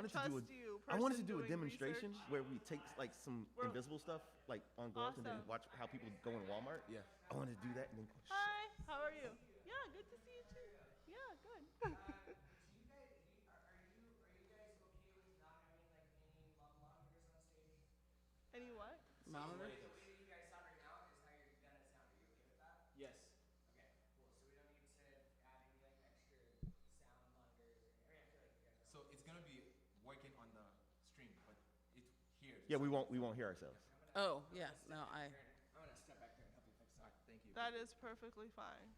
I wanted to do a demonstration where we take like some invisible stuff like on gloves and then watch how people go in Walmart. Yeah. I wanted to do that and then. Hi, how are you? Yeah, good to see you too. Yeah, good. Do you guys are you guys okay with not having like any monitors on stage? Any what? Monitor? The way that you guys sound right now is how you're gonna sound. Are you okay with that? Yes. Okay, cool. So we don't need to add any like extra sound monitors or I feel like you guys are. So it's gonna be working on the stream, but it here. Yeah, we won't hear ourselves. Oh, yeah. No, I'm gonna step back there and help you fix that. Thank you. That is perfectly fine.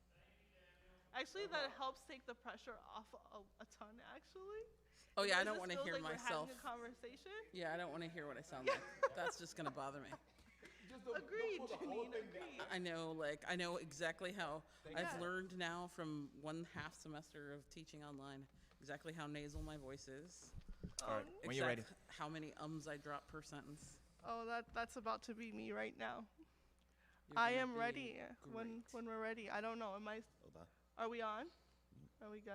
Actually, that helps take the pressure off a ton, actually. Oh, yeah, I Because don't want to this hear feels like myself. We're having a conversation. Yeah, I don't want to hear what I sound like. That's just going to bother me. Agreed, Janine, agreed. I know exactly how I've learned now from 1.5 semester of teaching online exactly how nasal my voice is. All right, when you're ready. How many ums I drop per sentence. Oh, that's about to be me right now. You're I gonna am be ready great. when we're ready. I don't know. Hold on. Are we on? Are we good?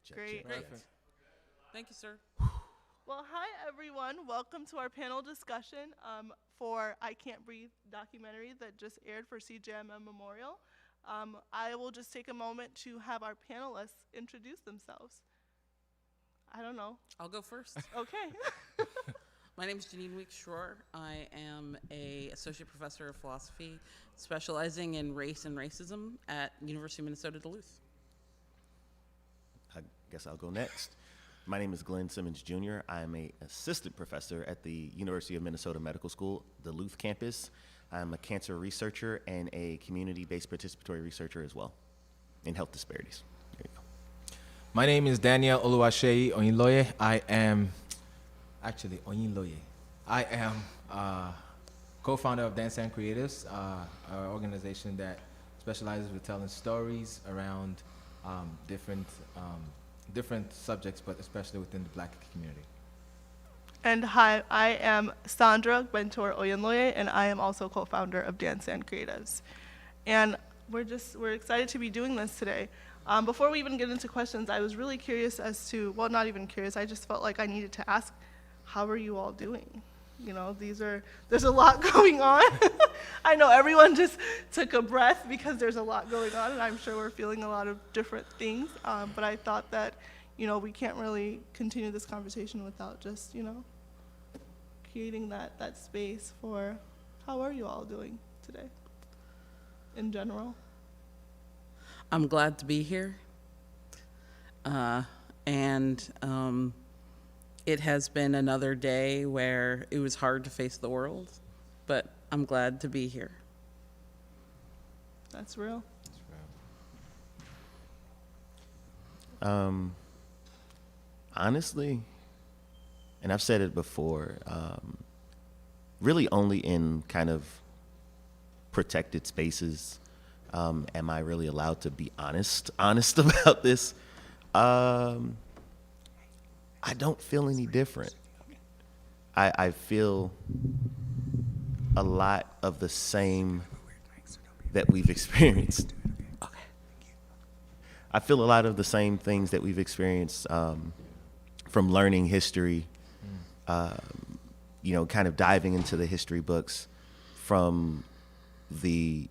Okay. Great. Great. Thank you, sir. Well, hi everyone. Welcome to our panel discussion for I Can't Breathe documentary that just aired for CJMM Memorial. I will just take a moment to have our panelists introduce themselves. I don't know. I'll go first. Okay. My name is Janine Weeks-Schroer. I am an associate professor of philosophy specializing in race and racism at University of Minnesota, Duluth. I guess I'll go next. My name is Glen Simmons, Jr. I'm an assistant professor at the University of Minnesota Medical School, Duluth campus. I'm a cancer researcher and a community-based participatory researcher as well in health disparities. There you go. My name is Daniel Oluwaseyi Oyinloye. I am co-founder of DanSan Creatives, an organization that specializes with telling stories around different subjects, but especially within the Black community. And hi, I am Sandra Bentor Oyenloye, and I am also co-founder of DanSan Creatives. And we're excited to be doing this today. Before we even get into questions, I was really curious as to, well, not even curious, I just felt like I needed to ask, how are you all doing? You know, there's a lot going on. I know everyone just took a breath because there's a lot going on, and I'm sure we're feeling a lot of different things. But I thought that, we can't really continue this conversation without just, creating that space for how are you all doing today in general? I'm glad to be here. It has been another day where it was hard to face the world, but I'm glad to be here. That's real. Honestly, and I've said it before, really only in kind of protected spaces am I really allowed to be honest about this. I don't feel any different. I feel a lot of the same that we've experienced. Okay. I feel a lot of the same things that we've experienced from learning history, kind of diving into the history books, from the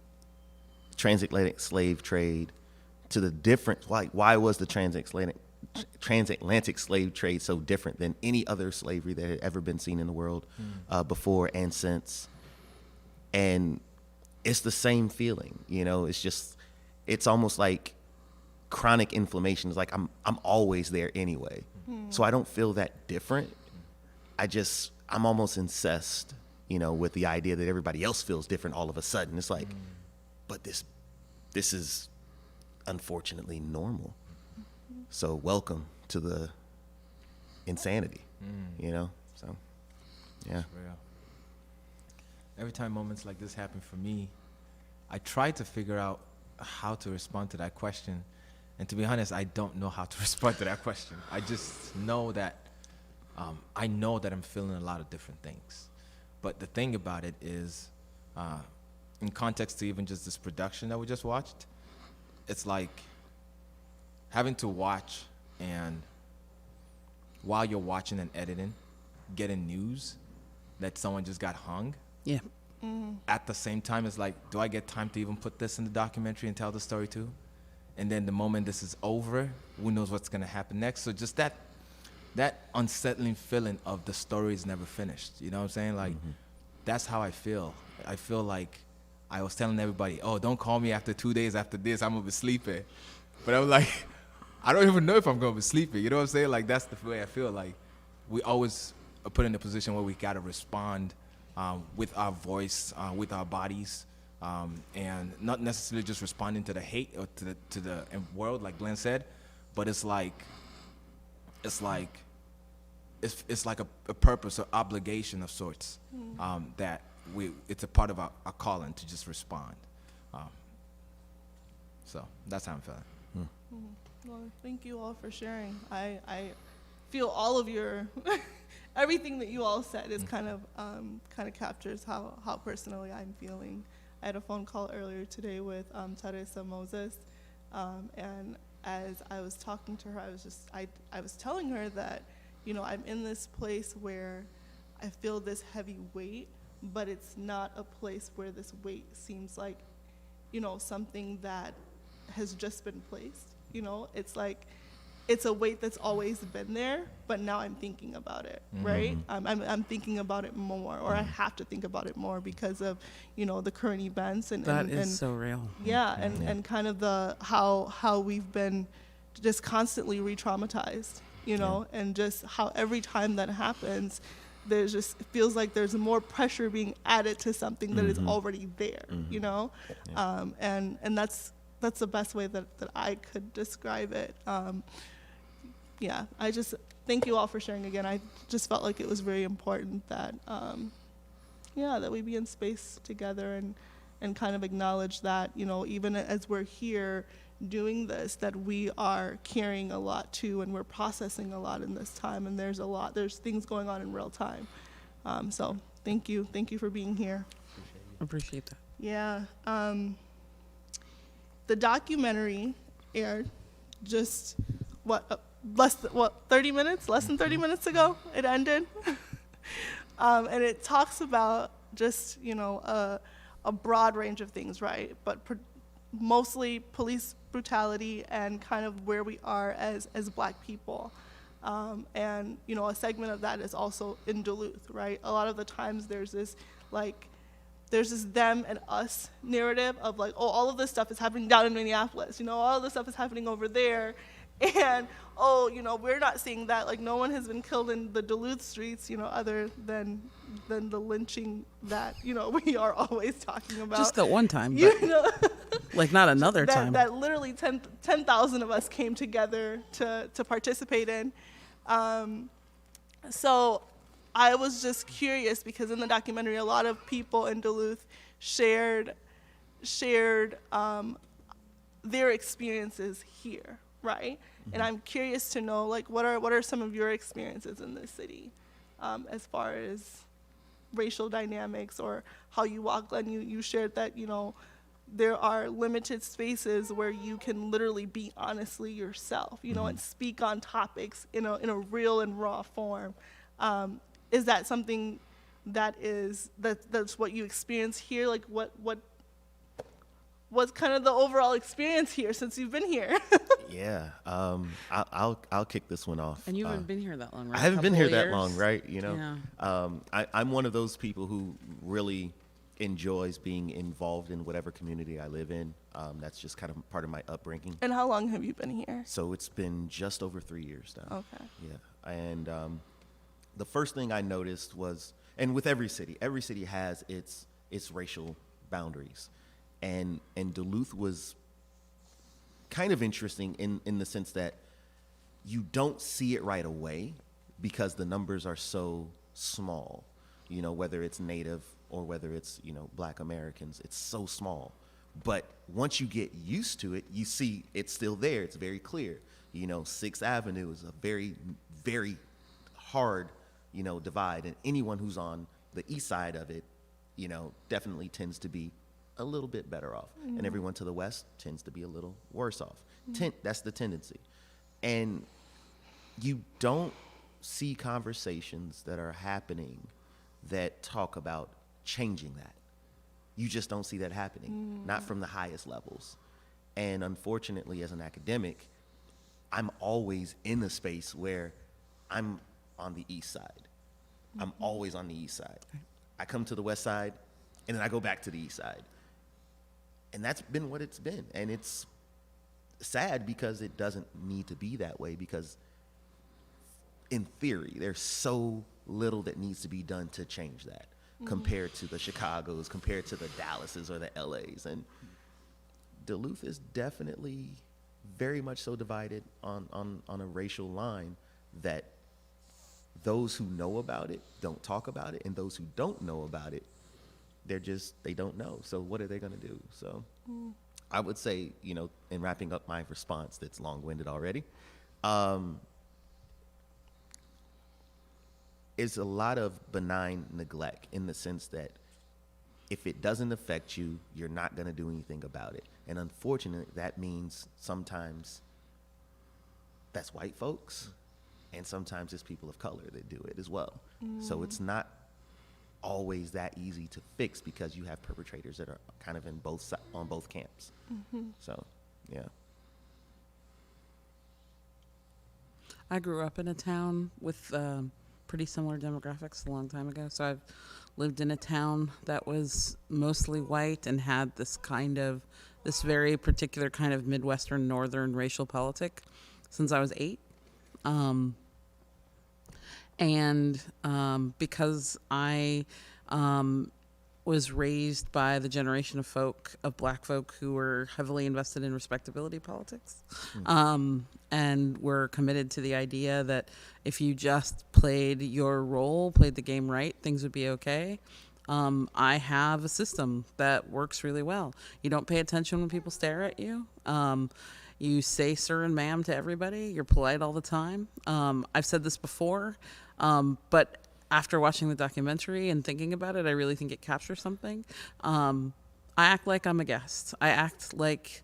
transatlantic slave trade to the different, why was the transatlantic slave trade so different than any other slavery that had ever been seen in the world before and since. And it's the same feeling, it's almost like chronic inflammation. It's like I'm always there anyway. So I don't feel that different. I'm almost incensed, with the idea that everybody else feels different all of a sudden. It's like, but this is unfortunately normal. So welcome to the insanity, So, yeah. Every time moments like this happen for me, I try to figure out how to respond to that question. And to be honest, I don't know how to respond to that question. I just know that I'm feeling a lot of different things. But the thing about it is, in context to even just this production that we just watched, it's like having to watch and while you're watching and editing, getting news that someone just got hung. Yeah. At the same time, it's like, do I get time to even put this in the documentary and tell the story too? And then the moment this is over, who knows what's gonna happen next? So just that unsettling feeling of the story is never finished. You know what I'm saying? Like, that's how I feel. I feel like I was telling everybody, oh, don't call me after 2 days after this, I'm gonna be sleeping. But I was like, I don't even know if I'm gonna be sleeping. You know what I'm saying? Like, that's the way I feel. Like, we always are put in a position where we gotta respond with our voice, with our bodies, and not necessarily just responding to the hate or to the world, like Glenn said, but it's like a purpose or obligation of sorts, that it's a part of our calling to just respond. So that's how I'm feeling. Well, thank you all for sharing. I feel all of your everything that you all said is kind of captures how personally I'm feeling. I had a phone call earlier today with Teresa Moses, and as I was talking to her, I was telling her that, you know, I'm in this place where I feel this heavy weight, but it's not a place where this weight seems like, you know, something that has just been placed. You know, it's like, it's a weight that's always been there, but now I'm thinking about it, right? I'm thinking about it more, or I have to think about it more because of, you know, the current events and That is so real. Yeah, and kind of the how we've been just constantly re-traumatized, you know, and just how every time that happens, there's just, it feels like there's more pressure being added to something that is already there, you know, and that's the best way that I could describe it. Yeah, I just thank you all for sharing again. I just felt like it was very important that, that we be in space together and kind of acknowledge that, you know, even as we're here doing this, that we are carrying a lot too, and we're processing a lot in this time, and there's things going on in real time. So thank you for being here. Appreciate that. Yeah. The documentary aired just less than 30 minutes ago. It ended. And it talks about just, you know, a broad range of things, right? But mostly police brutality and kind of where we are as Black people. And, you know, a segment of that is also in Duluth, right? A lot of the times there's this them and us narrative of like, oh, all of this stuff is happening down in Minneapolis, you know, all of this stuff is happening over there. And, oh, you know, we're not seeing that. Like, no one has been killed in the Duluth streets, you know, other than the lynching that, you know, we are always talking about. Just that one time, but you know, like not another time. That literally 10,000 of us came together to participate in. So I was just curious because in the documentary, a lot of people in Duluth shared their experiences here, right? And I'm curious to know, like, what are some of your experiences in this city, as far as racial dynamics or how you walk. Glenn, you shared that, you know, there are limited spaces where you can literally be honestly yourself, you know, and speak on topics in a real and raw form. Is that something that's what you experience here? Like, what's kind of the overall experience here since you've been here? Yeah, I'll kick this one off. And you haven't been here that long, right? I haven't been here that long, right? You know, Yeah. I'm one of those people who really enjoys being involved in whatever community I live in. That's just kind of part of my upbringing. And how long have you been here? So it's been just over 3 years now. Okay. Yeah, and the first thing I noticed was, and with every city has its racial boundaries, and Duluth was kind of interesting in the sense that you don't see it right away because the numbers are so small, you know, whether it's Native or whether it's, you know, Black Americans, it's so small. But once you get used to it, you see it's still there. It's very clear. You know, 6th Avenue is a very, very hard, you know, divide. And anyone who's on the east side of it, you know, definitely tends to be a little bit better off. And everyone to the west tends to be a little worse off. That's the tendency. And you don't see conversations that are happening that talk about changing that. You just don't see that happening, not from the highest levels. And unfortunately, as an academic, I'm always in a space where I'm on the east side. I'm always on the east side. I come to the west side, and then I go back to the east side. And that's been what it's been. And it's sad because it doesn't need to be that way, because in theory, there's so little that needs to be done to change that compared to the Chicagos, compared to the Dallases or the LAs. And Duluth is definitely very much so divided on a racial line that those who know about it don't talk about it, and those who don't know about it, they don't know. So what are they going to do? So I would say, in wrapping up my response that's long-winded already, is a lot of benign neglect, in the sense that if it doesn't affect you, you're not going to do anything about it. And unfortunately, that means sometimes that's white folks, and sometimes it's people of color that do it as well. So it's not always that easy to fix, because you have perpetrators that are kind of on both camps. So, yeah. I grew up in a town with pretty similar demographics a long time ago. So I've lived in a town that was mostly white and had this very particular kind of Midwestern Northern racial politic since I was 8. Because I was raised by the generation of black folk who were heavily invested in respectability politics, and were committed to the idea that if you just played your role, played the game right, things would be okay. I have a system that works really well. You don't pay attention when people stare at you. You say sir and ma'am to everybody. You're polite all the time. I've said this before, but after watching the documentary and thinking about it, I really think it captures something. I act like I'm a guest. I act like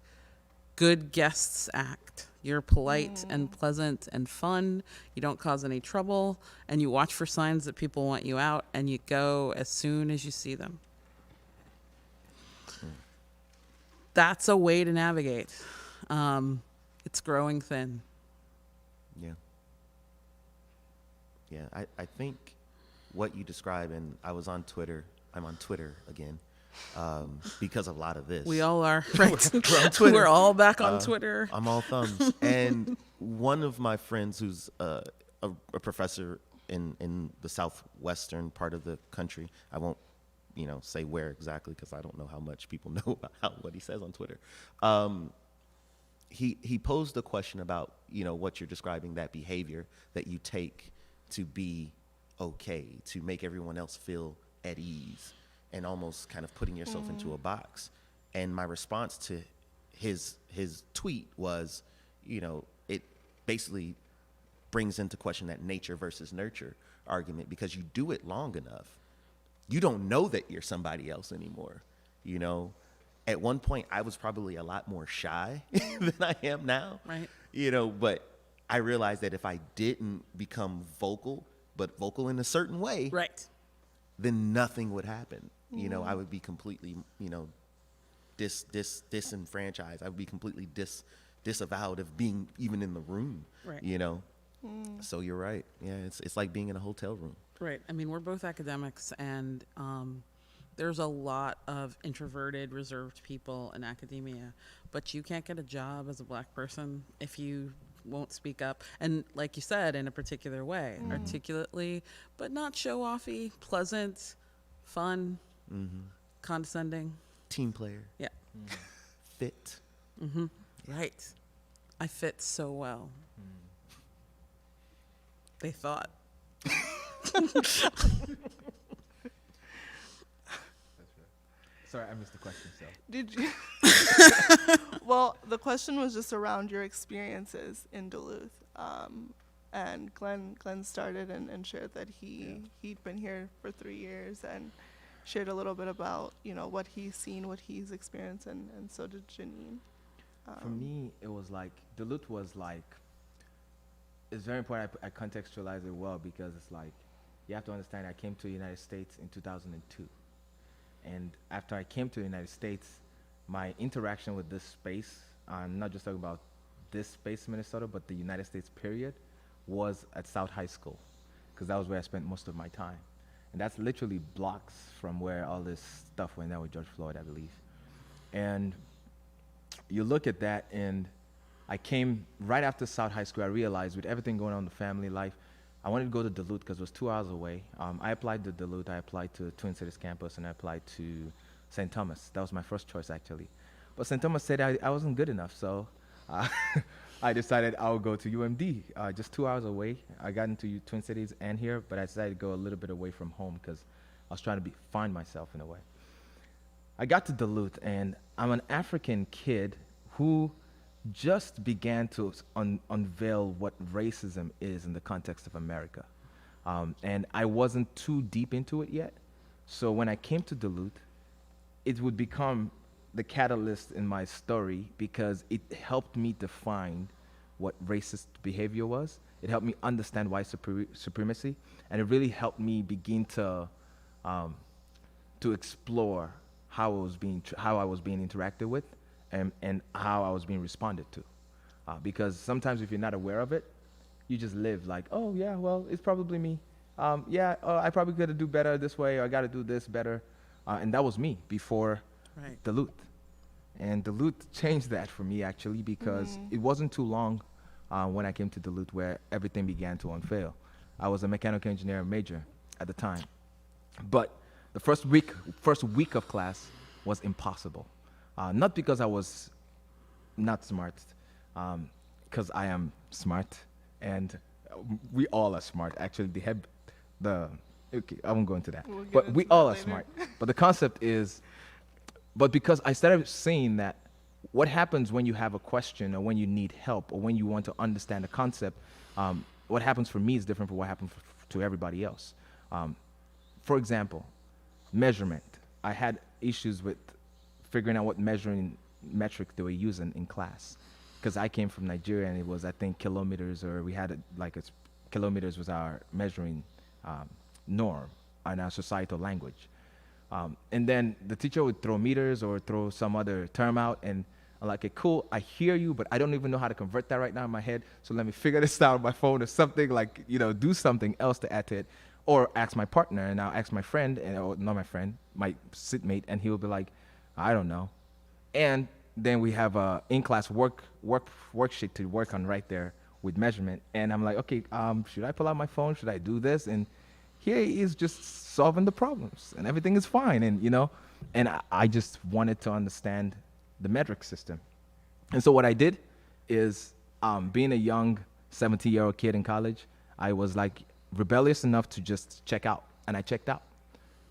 good guests act. You're polite and pleasant and fun. You don't cause any trouble, and you watch for signs that people want you out, and you go as soon as you see them. That's a way to navigate. It's growing thin. Yeah. Yeah, I think what you describe, and I was on Twitter, I'm on Twitter again, because of a lot of this. We all are, right? We're on Twitter. We're all back on Twitter. I'm all thumbs. And one of my friends who's a professor in the southwestern part of the country, I won't say where exactly, because I don't know how much people know about what he says on Twitter. He posed a question about what you're describing, that behavior that you take to be okay, to make everyone else feel at ease, and almost kind of putting yourself into a box. And my response to his tweet was, it basically brings into question that nature versus nurture argument, because you do it long enough, you don't know that you're somebody else anymore. At one point I was probably a lot more shy than I am now. Right. But I realized that if I didn't become vocal, but vocal in a certain way, right, then nothing would happen. I would be completely, disenfranchised. I would be completely disavowed of being even in the room. Right. So you're right. Yeah, it's like being in a hotel room. Right. I mean, we're both academics, and there's a lot of introverted, reserved people in academia, but you can't get a job as a black person if you won't speak up. And like you said, in a particular way, articulately, but not show-offy, pleasant, fun, condescending. Team player. Yeah. Fit. Right. I fit so well. They thought. Sorry, I missed the question, so. Did you? Well, the question was just around your experiences in Duluth. And Glen started and shared that he'd been here for 3 years, and shared a little bit about, what he's seen, what he's experienced, and so did Janine. For me, it was like, Duluth was like it's very important I contextualize it well, because it's like, you have to understand I came to the United States in 2002. And after I came to the United States, my interaction with this space, I'm not just talking about this space in Minnesota, but the United States period, was at South High School, because that was where I spent most of my time. And that's literally blocks from where all this stuff went down with George Floyd, I believe. And you look at that, and I came right after South High School. I realized with everything going on in the family life, I wanted to go to Duluth because it was 2 hours away. I applied to Duluth, I applied to Twin Cities campus, and I applied to St. Thomas. That was my first choice, actually. But St. Thomas said I wasn't good enough, so I decided I would go to UMD, just 2 hours away. I got into Twin Cities and here, but I decided to go a little bit away from home because I was trying to find myself in a way. I got to Duluth, and I'm an African kid who just began to unveil what racism is in the context of America. And I wasn't too deep into it yet. So when I came to Duluth, it would become the catalyst in my story because it helped me define what racist behavior was. It helped me understand white supremacy, and it really helped me begin to explore how I was being interacted with, and how I was being responded to. Because sometimes if you're not aware of it, you just live like, oh yeah, well, it's probably me. I probably gotta do better this way, or I gotta do this better. And that was me before Duluth. And Duluth changed that for me, actually, because it wasn't too long when I came to Duluth where everything began to unveil. I was a mechanical engineering major at the time. But the first week of class was impossible. Not because I was not smart, because I am smart, and we all are smart. Actually, okay, I won't go into that. But we all are smart. But the concept is, but because I started seeing that what happens when you have a question, or when you need help, or when you want to understand a concept, what happens for me is different from what happens to everybody else. For example, measurement. I had issues with figuring out what measuring metric they were using in class, because I came from Nigeria, and it was, I think, kilometers, or we had kilometers was our measuring norm in our societal language. And then the teacher would throw meters or throw some other term out, and I'm like, okay, cool, I hear you, but I don't even know how to convert that right now in my head, so let me figure this out on my phone or something, like, do something else to add to it. Or ask my partner, and I'll ask my friend, or not my friend, my sitmate, and he'll be like, I don't know. And then we have a in-class worksheet to work on right there with measurement. And I'm like, okay, should I pull out my phone? Should I do this? And here he is just solving the problems, and everything is fine. And I just wanted to understand the metric system. And so what I did is, being a young 17-year-old kid in college, I was like rebellious enough to just check out, and I checked out.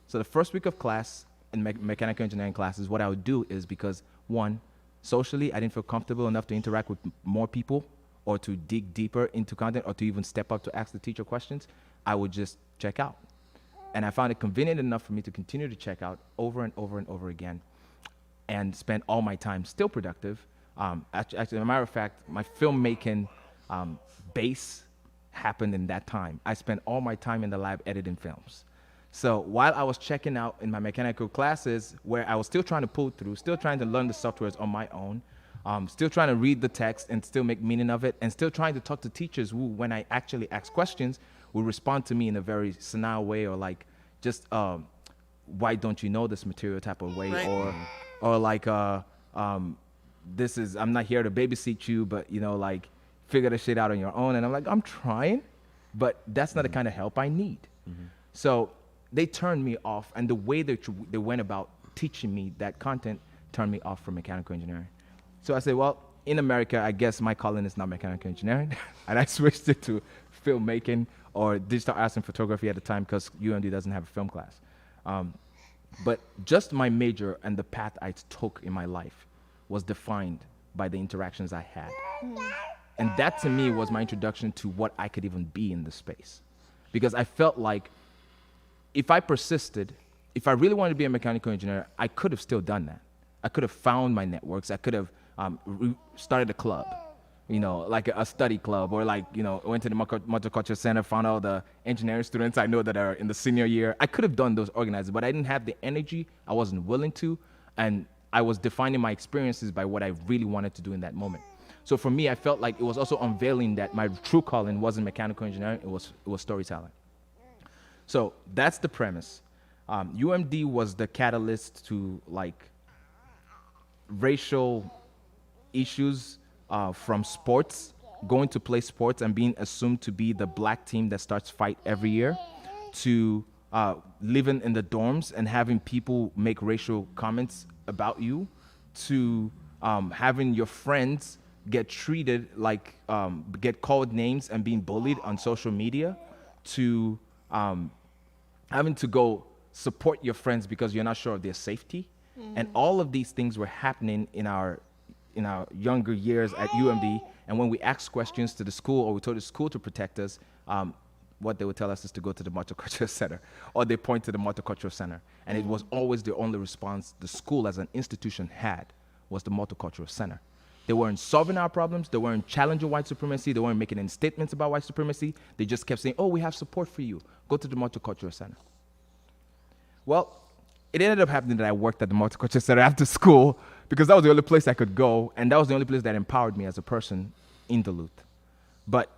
So the first week of class in mechanical engineering classes, what I would do is, because one, socially, I didn't feel comfortable enough to interact with more people, or to dig deeper into content, or to even step up to ask the teacher questions, I would just check out. And I found it convenient enough for me to continue to check out over and over and over again, and spend all my time still productive. Actually, as a matter of fact, my filmmaking base happened in that time. I spent all my time in the lab editing films. So while I was checking out in my mechanical classes, where I was still trying to pull through, still trying to learn the softwares on my own, still trying to read the text and still make meaning of it, and still trying to talk to teachers who, when I actually ask questions, will respond to me in a very senile way, or like, just, why don't you know this material type of way, Right. or like, this is, I'm not here to babysit you, but like, figure this shit out on your own. And I'm like, I'm trying, but that's not the kind of help I need. So they turned me off, and the way they went about teaching me that content turned me off from mechanical engineering. So I said, well, in America, I guess my calling is not mechanical engineering. And I switched it to filmmaking, or digital arts and photography at the time, because UMD doesn't have a film class. But just my major and the path I took in my life was defined by the interactions I had. And that, to me, was my introduction to what I could even be in this space. Because I felt like if I persisted, if I really wanted to be a mechanical engineer, I could have still done that. I could have found my networks. I could have started a club. like a study club, or like, went to the multicultural center, found all the engineering students I know that are in the senior year. I could have done those organizers, but I didn't have the energy. I wasn't willing to, and I was defining my experiences by what I really wanted to do in that moment. So for me, I felt like it was also unveiling that my true calling wasn't mechanical engineering, it was storytelling. So that's the premise. UMD was the catalyst to like racial issues from sports, going to play sports and being assumed to be the black team that starts fight every year, to living in the dorms and having people make racial comments about you, to having your friends get treated like, get called names and being bullied on social media, to having to go support your friends because you're not sure of their safety. And all of these things were happening in our younger years at UMD. And when we asked questions to the school, or we told the school to protect us, what they would tell us is to go to the multicultural center, or they point to the multicultural center. And it was always the only response the school as an institution had, was the multicultural center. They weren't solving our problems. They weren't challenging white supremacy. They weren't making any statements about white supremacy. They just kept saying, oh, we have support for you. Go to the multicultural center. Well, it ended up happening that I worked at the multicultural center after school, because that was the only place I could go, and that was the only place that empowered me as a person in Duluth. But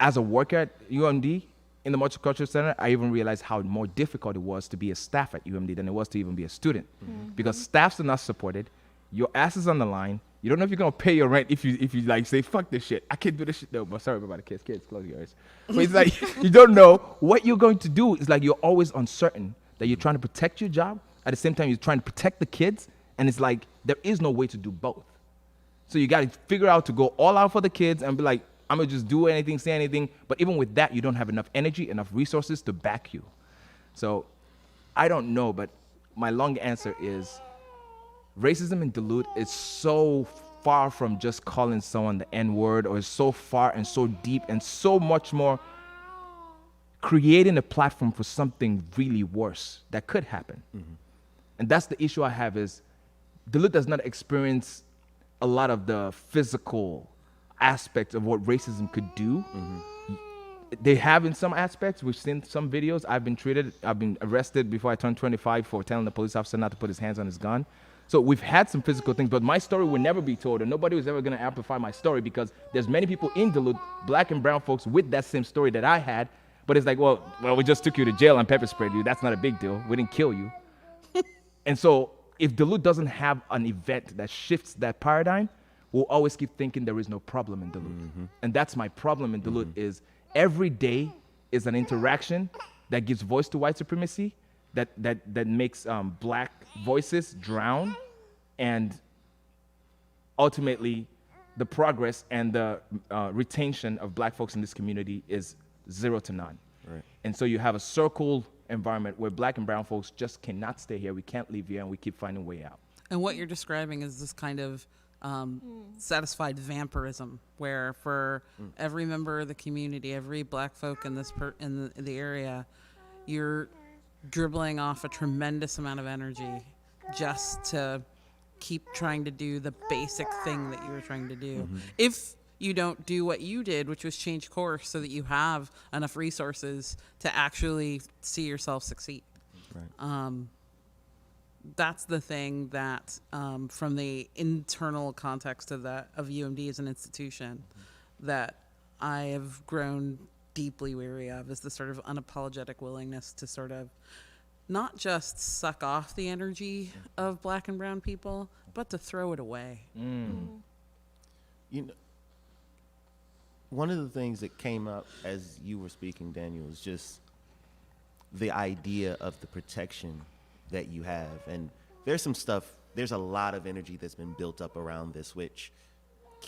as a worker at UMD in the multicultural center, I even realized how more difficult it was to be a staff at UMD than it was to even be a student. Because staffs are not supported, your ass is on the line, you don't know if you're gonna pay your rent if you like say, fuck this shit, I can't do this shit. No, but sorry about the kids, close your eyes. But it's like, you don't know what you're going to do. It's like you're always uncertain that you're trying to protect your job, at the same time you're trying to protect the kids, and it's like, there is no way to do both. So you gotta figure out to go all out for the kids and be like, I'm gonna just do anything, say anything, but even with that, you don't have enough energy, enough resources to back you. So I don't know, but my long answer is, racism in Duluth is so far from just calling someone the N-word, or is so far and so deep and so much more creating a platform for something really worse that could happen. And that's the issue I have, is Duluth does not experience a lot of the physical aspects of what racism could do. They have in some aspects. We've seen some videos. I've been arrested before I turned 25 for telling the police officer not to put his hands on his gun. So we've had some physical things, but my story will never be told, and nobody was ever gonna amplify my story, because there's many people in Duluth, black and brown folks, with that same story that I had. But it's like, well, we just took you to jail and pepper sprayed you. That's not a big deal. We didn't kill you. And so if Duluth doesn't have an event that shifts that paradigm, we'll always keep thinking there is no problem in Duluth. And that's my problem in Duluth, is every day is an interaction that gives voice to white supremacy, that makes black voices drown, and ultimately the progress and the retention of black folks in this community is 0 to none. Right. And so you have a circle environment where black and brown folks just cannot stay here. We can't leave here, and we keep finding a way out. And what you're describing is this kind of satisfied vampirism, where for every member of the community, every black folk in this in the area, you're dribbling off a tremendous amount of energy just to keep trying to do the basic thing that you were trying to do. If you don't do what you did, which was change course so that you have enough resources to actually see yourself succeed. Right. That's the thing that, from the internal context of UMD as an institution, that I have grown deeply weary of, is the sort of unapologetic willingness to sort of not just suck off the energy of black and brown people, but to throw it away. You know, one of the things that came up as you were speaking, Daniel, is just the idea of the protection that you have. And there's a lot of energy that's been built up around this, which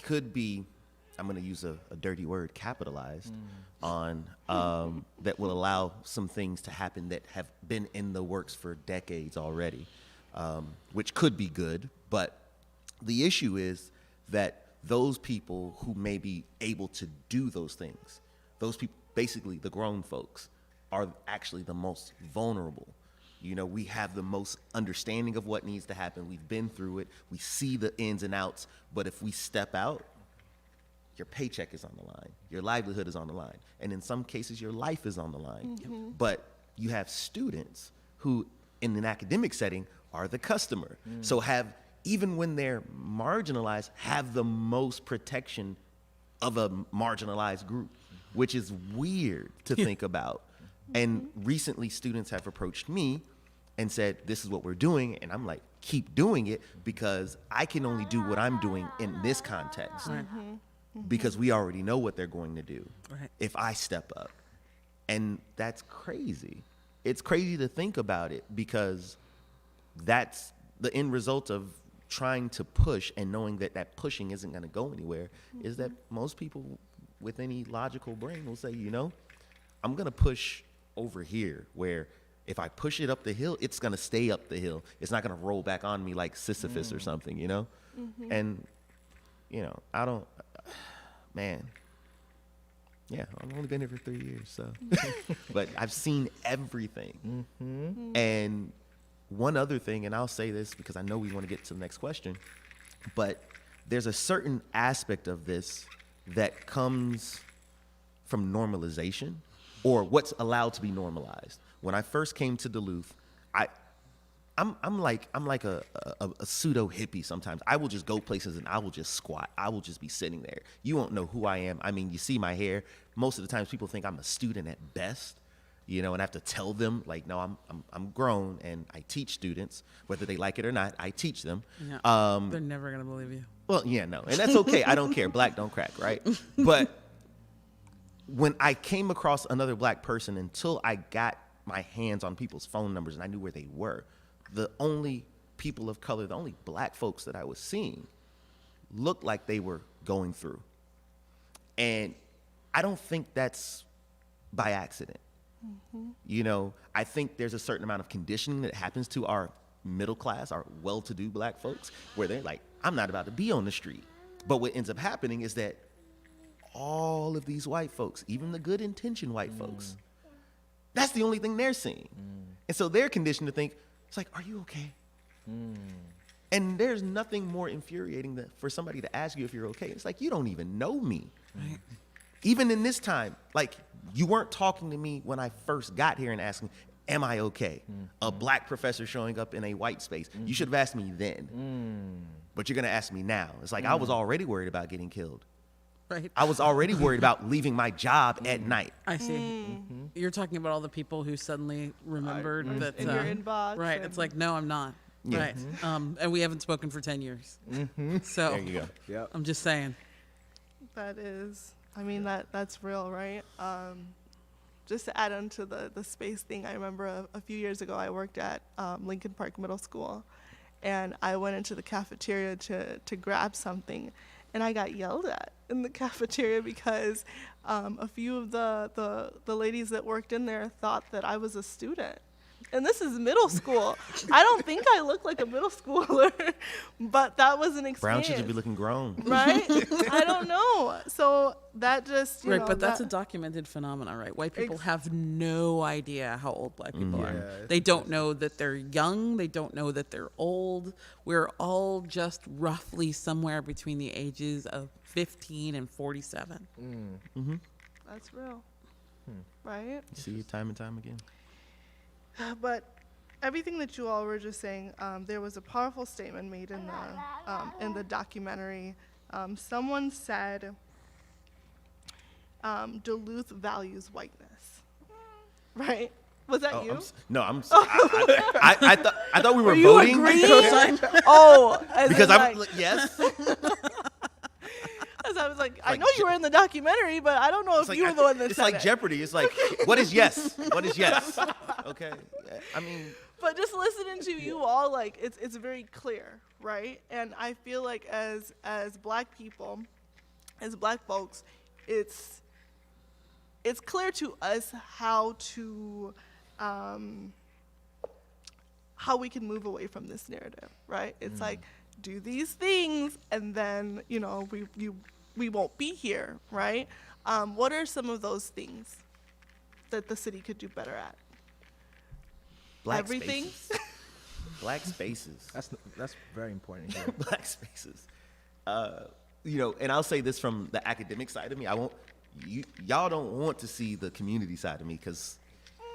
could be, I'm going to use a dirty word, capitalized on, that will allow some things to happen that have been in the works for decades already, which could be good. But the issue is that those people who may be able to do those things, those people, basically the grown folks, are actually the most vulnerable. You know, we have the most understanding of what needs to happen. We've been through it. We see the ins and outs. But if we step out, your paycheck is on the line, your livelihood is on the line, and in some cases your life is on the line. But you have students who, in an academic setting, are the customer. So even when they're marginalized, have the most protection of a marginalized group, which is weird to think about. And recently students have approached me and said, this is what we're doing. And I'm like, keep doing it, because I can only do what I'm doing in this context. Because we already know what they're going to do if I step up. And that's crazy. It's crazy to think about it, because that's the end result of trying to push and knowing that that pushing isn't going to go anywhere, is that most people with any logical brain will say, you know, I'm going to push over here, where if I push it up the hill, it's going to stay up the hill. It's not going to roll back on me like Sisyphus or something, you know? And, you know, I don't, man. Yeah, I've only been here for 3 years, so. But I've seen everything. And one other thing, and I'll say this because I know we want to get to the next question, but there's a certain aspect of this that comes from normalization, or what's allowed to be normalized. When I first came to Duluth, I'm like a pseudo hippie sometimes. I will just go places and I will just squat. I will just be sitting there. You won't know who I am. I mean, you see my hair. Most of the times people think I'm a student at best, you know, and I have to tell them, like, no, I'm grown and I teach students, whether they like it or not. I teach them. Yeah, they're never gonna believe you. Well, yeah, no, and that's okay. I don't care. Black don't crack, right? But when I came across another black person, until I got my hands on people's phone numbers and I knew where they were, the only people of color, the only black folks that I was seeing looked like they were going through. And I don't think that's by accident. You know, I think there's a certain amount of conditioning that happens to our middle class, our well-to-do black folks, where they're like, I'm not about to be on the street. But what ends up happening is that all of these white folks, even the good intentioned white folks, that's the only thing they're seeing. And so they're conditioned to think, it's like, are you okay? And there's nothing more infuriating than for somebody to ask you if you're okay. It's like, you don't even know me. Even in this time, like, you weren't talking to me when I first got here and asking, am I okay? A black professor showing up in a white space. You should have asked me then. But you're going to ask me now. It's like, I was already worried about getting killed. Right. I was already worried about leaving my job at night. I see. You're talking about all the people who suddenly remembered that. in your inbox. Right. and- It's like, no, I'm not. Yeah. Right. And we haven't spoken for 10 years. So There you go. Yep. I'm just saying. That is, I mean, that's real, right? Just to add on to the space thing, I remember a few years ago I worked at Lincoln Park Middle School, and I went into the cafeteria to grab something, and I got yelled at in the cafeteria because a few of the ladies that worked in there thought that I was a student. And this is middle school. I don't think I look like a middle schooler, but that was an experience. Brown should be looking grown. Right? I don't know. So that just, you Right, know, but that's a that- documented phenomenon, right? White people have no idea how old black people are. Yeah, They don't know that they're young. They don't know that they're old. We're all just roughly somewhere between the ages of 15 and 47. That's real. Right? You see it time and time again. But everything that you all were just saying, there was a powerful statement made in the documentary. Someone said, Duluth values whiteness. Right? Was that you? I thought we were you voting. agreeing? Oh, as Because in, I'm like, yes. as I was like, I like know you were in the documentary, but I don't know if It's you were the one that it's said like it. Jeopardy. It's like, what is yes? What is yes? Okay. I mean, But just listening to you all, like, it's very clear, right? And I feel like as black people, as black folks, it's clear to us how we can move away from this narrative, right? It's like, do these things, and then, you know, we won't be here, right? What are some of those things that the city could do better at? black Everything? spaces. Black spaces. That's very important here. Black spaces. and I'll say this from the academic side of me. Y'all don't want to see the community side of me because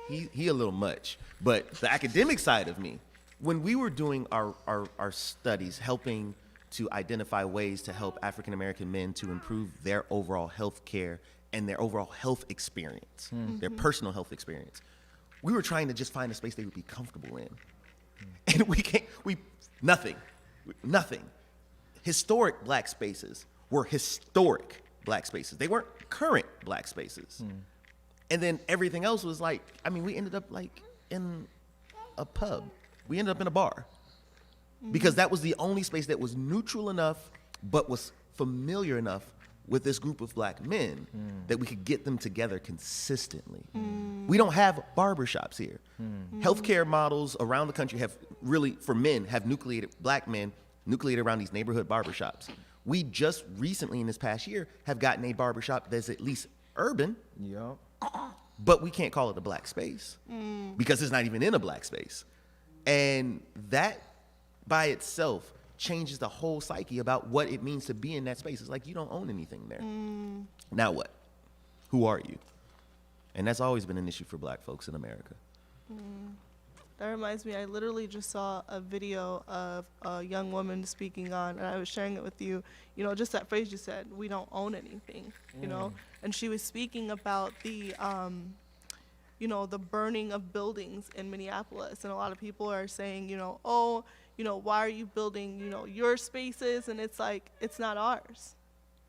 he a little much. But the academic side of me, when we were doing our studies, helping to identify ways to help African American men to improve their overall health care and their overall health experience, their personal health experience, we were trying to just find a space they would be comfortable in. And nothing. Historic black spaces were historic black spaces. They weren't current black spaces. And then everything else was like, we ended up like in a pub. We ended up in a bar. Because that was the only space that was neutral enough, but was familiar enough with this group of black men that we could get them together consistently. We don't have barbershops here. Healthcare models around the country have really, for men, have black men nucleated around these neighborhood barbershops. We just recently in this past year have gotten a barbershop that's at least urban, Yep. but we can't call it a black space because it's not even in a black space. And that by itself changes the whole psyche about what it means to be in that space. It's like you don't own anything there. Now what? Who are you? And that's always been an issue for black folks in America. That reminds me, I literally just saw a video of a young woman speaking on, and I was sharing it with you, just that phrase you said, we don't own anything, and she was speaking about the, the burning of buildings in Minneapolis, and a lot of people are saying, why are you building, your spaces, and it's like, it's not ours,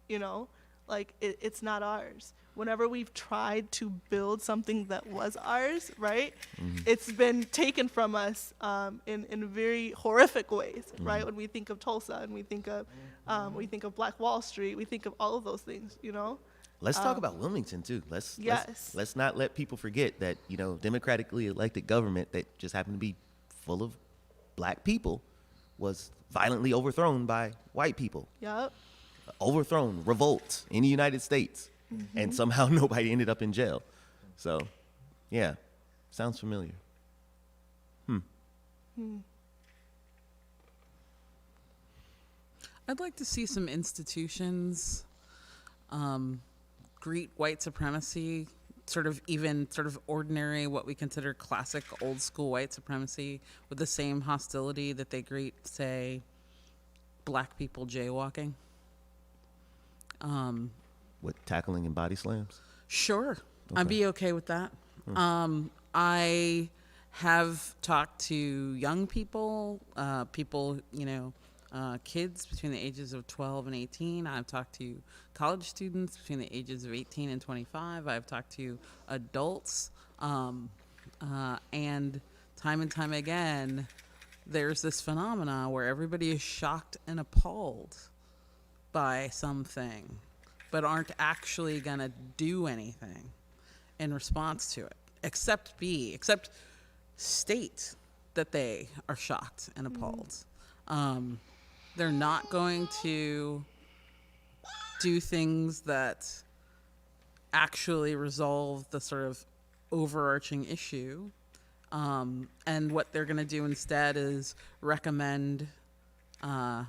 it's not ours. Whenever we've tried to build something that was ours, right, it's been taken from us in very horrific ways, right? When we think of Tulsa and we think of Black Wall Street, we think of all of those things, Let's talk about Wilmington too. Let's not let people forget that democratically elected government that just happened to be full of black people was violently overthrown by white people. Yep. Overthrown, revolt in the United States. And somehow nobody ended up in jail. So, yeah, sounds familiar. I'd like to see some institutions greet white supremacy, sort of ordinary, what we consider classic old school white supremacy, with the same hostility that they greet, say, black people jaywalking. With tackling and body slams? Sure. Okay. I'd be okay with that. I have talked to young people, kids between the ages of 12 and 18. I've talked to college students between the ages of 18 and 25. I've talked to adults. And time again, there's this phenomena where everybody is shocked and appalled by something, but aren't actually going to do anything in response to it, except state that they are shocked and appalled. They're not going to do things that actually resolve the sort of overarching issue. And what they're going to do instead is recommend that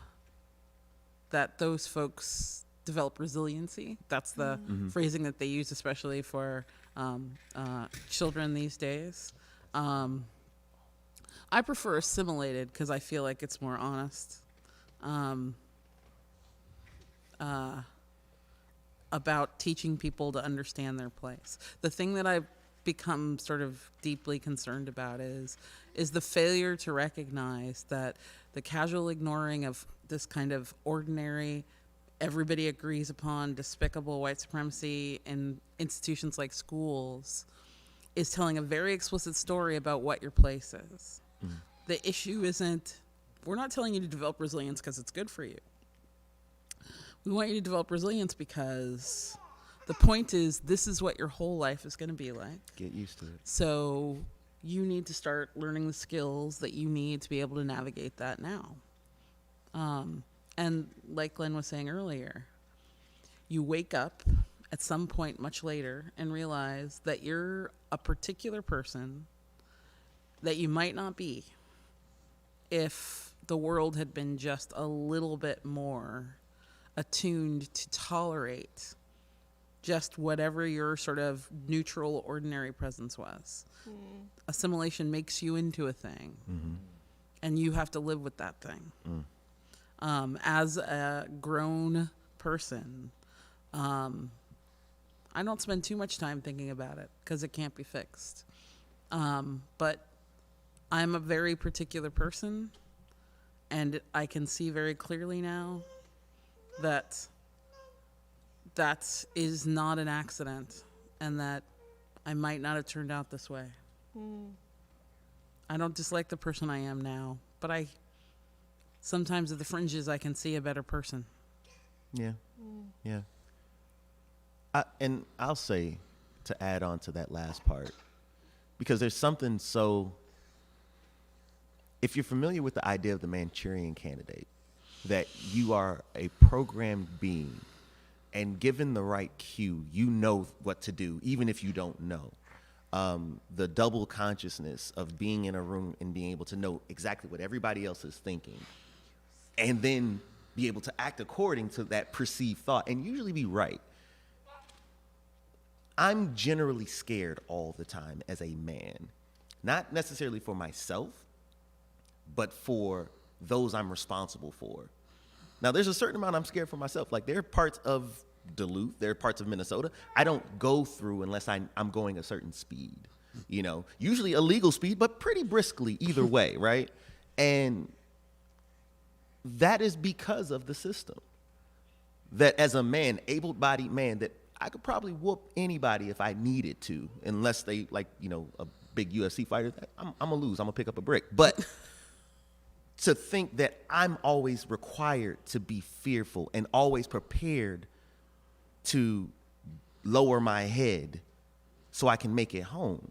those folks develop resiliency. That's the phrasing that they use, especially for children these days. I prefer assimilated because I feel like it's more honest about teaching people to understand their place. The thing that I've become sort of deeply concerned about is the failure to recognize that the casual ignoring of this kind of ordinary, everybody agrees upon despicable white supremacy in institutions like schools is telling a very explicit story about what your place is. The issue isn't, we're not telling you to develop resilience because it's good for you. We want you to develop resilience because the point is this is what your whole life is going to be like. Get used to it. So you need to start learning the skills that you need to be able to navigate that now. And like Glenn was saying earlier, you wake up at some point much later and realize that you're a particular person that you might not be if the world had been just a little bit more attuned to tolerate just whatever your sort of neutral, ordinary presence was. Assimilation makes you into a thing, and you have to live with that thing. As a grown person, I don't spend too much time thinking about it because it can't be fixed. But I'm a very particular person, and I can see very clearly now that that is not an accident, and that I might not have turned out this way. I don't dislike the person I am now, but I sometimes at the fringes I can see a better person. Yeah. Yeah. And I'll say, to add on to that last part, because there's something so, if you're familiar with the idea of the Manchurian candidate, that you are a programmed being, and given the right cue, you know what to do, even if you don't know. The double consciousness of being in a room and being able to know exactly what everybody else is thinking, and then be able to act according to that perceived thought, and usually be right. I'm generally scared all the time as a man, not necessarily for myself, but for those I'm responsible for. Now, there's a certain amount I'm scared for myself. Like, there are parts of Duluth, there are parts of Minnesota I don't go through unless I'm going a certain speed, you know, usually a legal speed, but pretty briskly either way, right? And that is because of the system. That as a man, able-bodied man, that I could probably whoop anybody if I needed to, unless they, like, you know, a big UFC fighter. I'm gonna lose. I'm gonna pick up a brick. But to think that I'm always required to be fearful and always prepared to lower my head so I can make it home.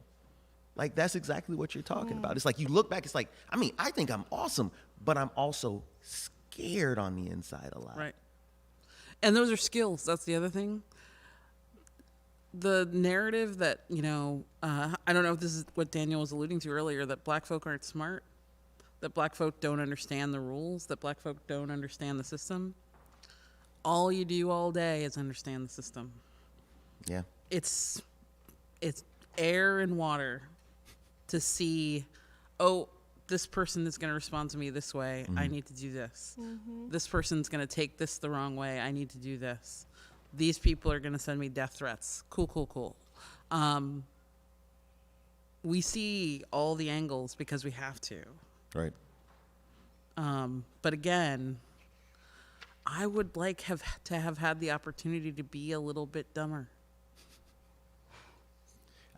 Like, that's exactly what you're talking about. It's like, you look back, it's like, I mean, I think I'm awesome, but I'm also scared on the inside a lot. Right. And those are skills. That's the other thing. The narrative that, you know, I don't know if this is what Daniel was alluding to earlier, that black folk aren't smart, that black folk don't understand the rules, that black folk don't understand the system. All you do all day is understand the system. Yeah. It's air and water to see, oh, this person is going to respond to me this way. I need to do this. This person's going to take this the wrong way. I need to do this. These people are going to send me death threats. Cool. We see all the angles because we have to. Right. But again, I would like to have had the opportunity to be a little bit dumber.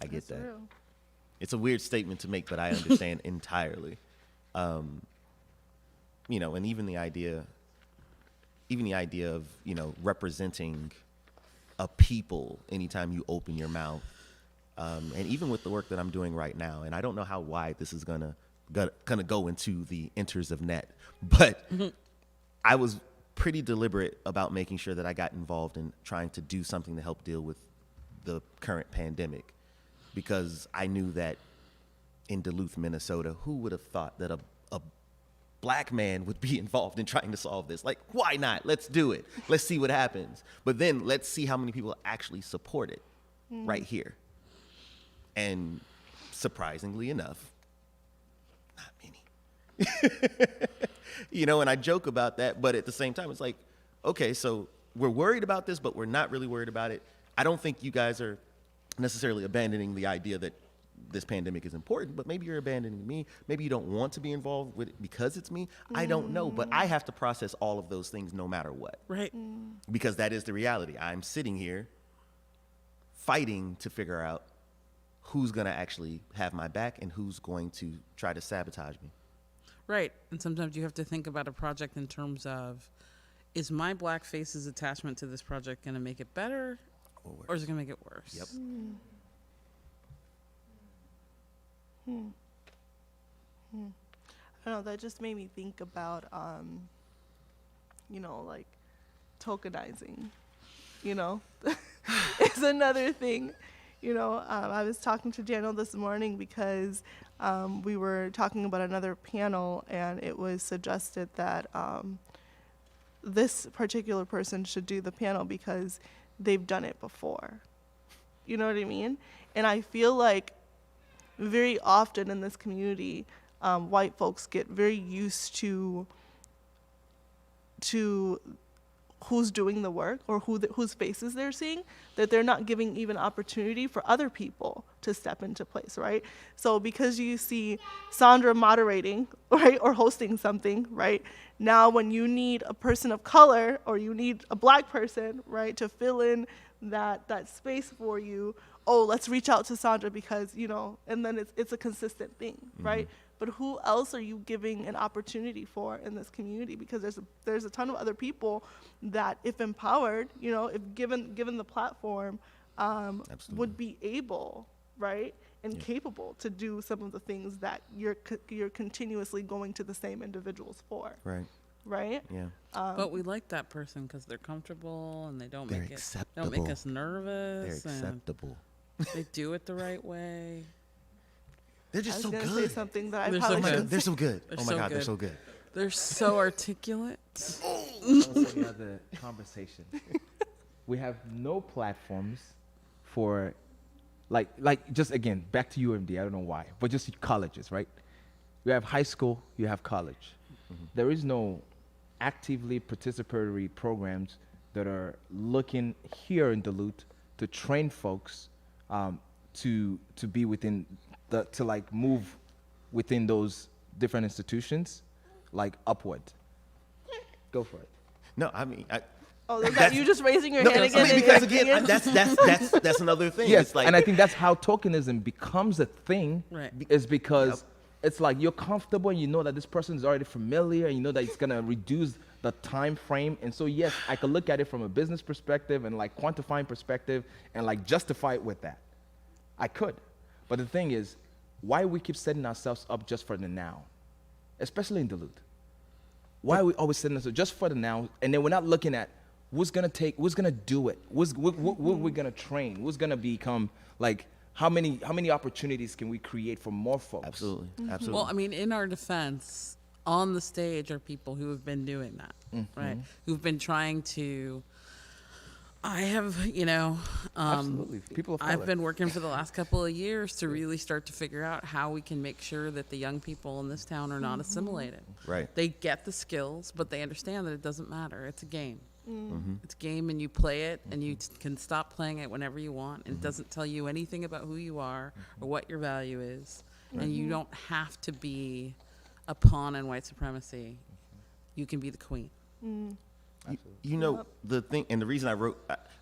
I get that. Real. It's a weird statement to make, but I understand entirely. You know, and even the idea of, you know, representing a people anytime you open your mouth, and even with the work that I'm doing right now, and I don't know how wide this is gonna go into the enters of net, but I was pretty deliberate about making sure that I got involved in trying to do something to help deal with the current pandemic, because I knew that in Duluth, Minnesota, who would have thought that a black man would be involved in trying to solve this? Like, why not? Let's do it. Let's see what happens. But then let's see how many people actually support it right here. And surprisingly enough, not many. You know, and I joke about that, but at the same time, it's like, okay, so we're worried about this, but we're not really worried about it. I don't think you guys are necessarily abandoning the idea that this pandemic is important, but maybe you're abandoning me. Maybe you don't want to be involved with it because it's me. I don't know, but I have to process all of those things no matter what. Right. Because that is the reality. I'm sitting here fighting to figure out who's going to actually have my back and who's going to try to sabotage me. Right. And sometimes you have to think about a project in terms of, is my black face's attachment to this project going to make it better, or is it going to make it worse? Yep. I don't know, that just made me think about, you know, like tokenizing, you know, it's another thing. You know, I was talking to Daniel this morning because we were talking about another panel, and it was suggested that this particular person should do the panel because they've done it before. You know what I mean? And I feel like very often in this community, white folks get very used to who's doing the work or whose faces they're seeing, that they're not giving even opportunity for other people to step into place, right? So because you see Sandra moderating, right, or hosting something, right, now when you need a person of color or you need a black person, right, to fill in that space for you, oh, let's reach out to Sandra because, you know, and then it's a consistent thing, right? But who else are you giving an opportunity for in this community? Because there's a ton of other people that, if empowered, you know, if given the platform, would be able, right, and capable to do some of the things that you're continuously going to the same individuals for. Right. Right. Yeah. But we like that person because they're comfortable and they don't They're make acceptable. us nervous. They're acceptable. And they do it the right way. They're I just was so gonna good. say something that I They're so probably good. shouldn't They're say. so good. They're Oh my so God, they're good. so good. They're so articulate. Also another conversation. We have no platforms for, like just again, back to UMD, I don't know why, but just colleges, right? You have high school, you have college. There is no actively participatory programs that are looking here in Duluth to train folks to be within to like move within those different institutions, like upward. Go for it. No, I mean, Oh, is that you just raising your no, hand I again? mean, and because asking again, it? that's another thing. Yes, It's like, and I think that's how tokenism becomes a thing, Right. is because it's like you're comfortable and you know that this person is already familiar and you know that it's gonna reduce the time frame. And so yes, I could look at it from a business perspective and like quantifying perspective and like justify it with that. I could. But the thing is, why we keep setting ourselves up just for the now, especially in Duluth? Why are we always setting us up just for the now, and then we're not looking at who's gonna do it, what we're gonna train, who's gonna become, like, how many opportunities can we create for more folks? absolutely, absolutely. Well, I mean, in our defense, on the stage are people who have been doing that, right? Who've been trying to. I have, you know, Absolutely, people of color. I've been working for the last couple of years to really start to figure out how we can make sure that the young people in this town are not assimilated. Right. They get the skills, but they understand that it doesn't matter. It's a game. It's a game, and you play it, and you can stop playing it whenever you want. And it doesn't tell you anything about who you are or what your value is. And you don't have to be a pawn in white supremacy. You can be the queen. You know, the thing, and the reason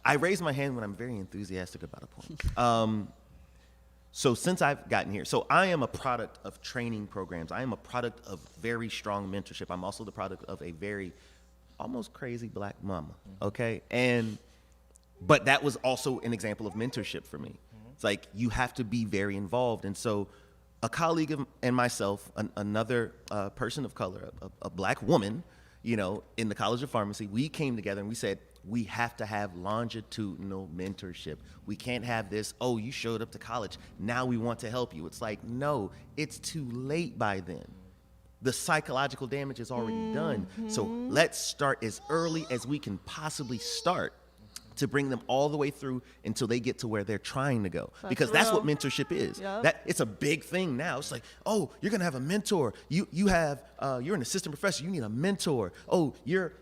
I raised my hand when I'm very enthusiastic about a point. So since I've gotten here, so I am a product of training programs. I am a product of very strong mentorship. I'm also the product of a very almost crazy black mama, okay? But that was also an example of mentorship for me. It's like, you have to be very involved. And so a colleague and myself, another person of color, a black woman, you know, in the College of Pharmacy, we came together and we said, we have to have longitudinal mentorship. We can't have this, oh, you showed up to college, now we want to help you. It's like, no, it's too late by then. The psychological damage is already done. So let's start as early as we can possibly start to bring them all the way through until they get to where they're trying to go. Because that's what mentorship is. Yep. That it's a big thing now. It's like, oh, you're gonna have a mentor. You're an assistant professor. You need a mentor. Oh, you're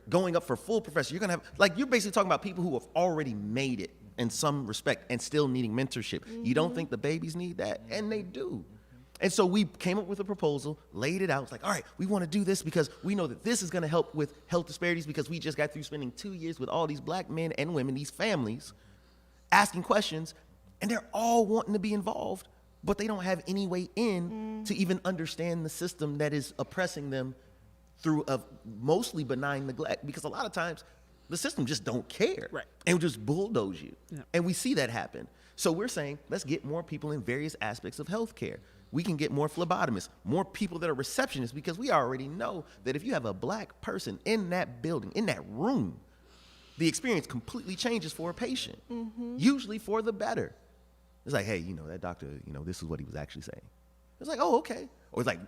going up for full professor. You're gonna have, like, you're basically talking about people who have already made it in some respect and still needing mentorship. You don't think the babies need that? And they do. And so we came up with a proposal, laid it out. It's like, all right, we want to do this because we know that this is going to help with health disparities, because we just got through spending 2 years with all these black men and women, these families, asking questions, and they're all wanting to be involved, but they don't have any way in to even understand the system that is oppressing them through a mostly benign neglect, because a lot of times the system just don't care. Right. And will just bulldoze you. Yeah. And we see that happen. So we're saying, let's get more people in various aspects of healthcare. We can get more phlebotomists, more people that are receptionists, because we already know that if you have a black person in that building, in that room, the experience completely changes for a patient, usually for the better. It's like, hey, you know, that doctor, you know, this is what he was actually saying. It's like, oh, okay. Or it's like,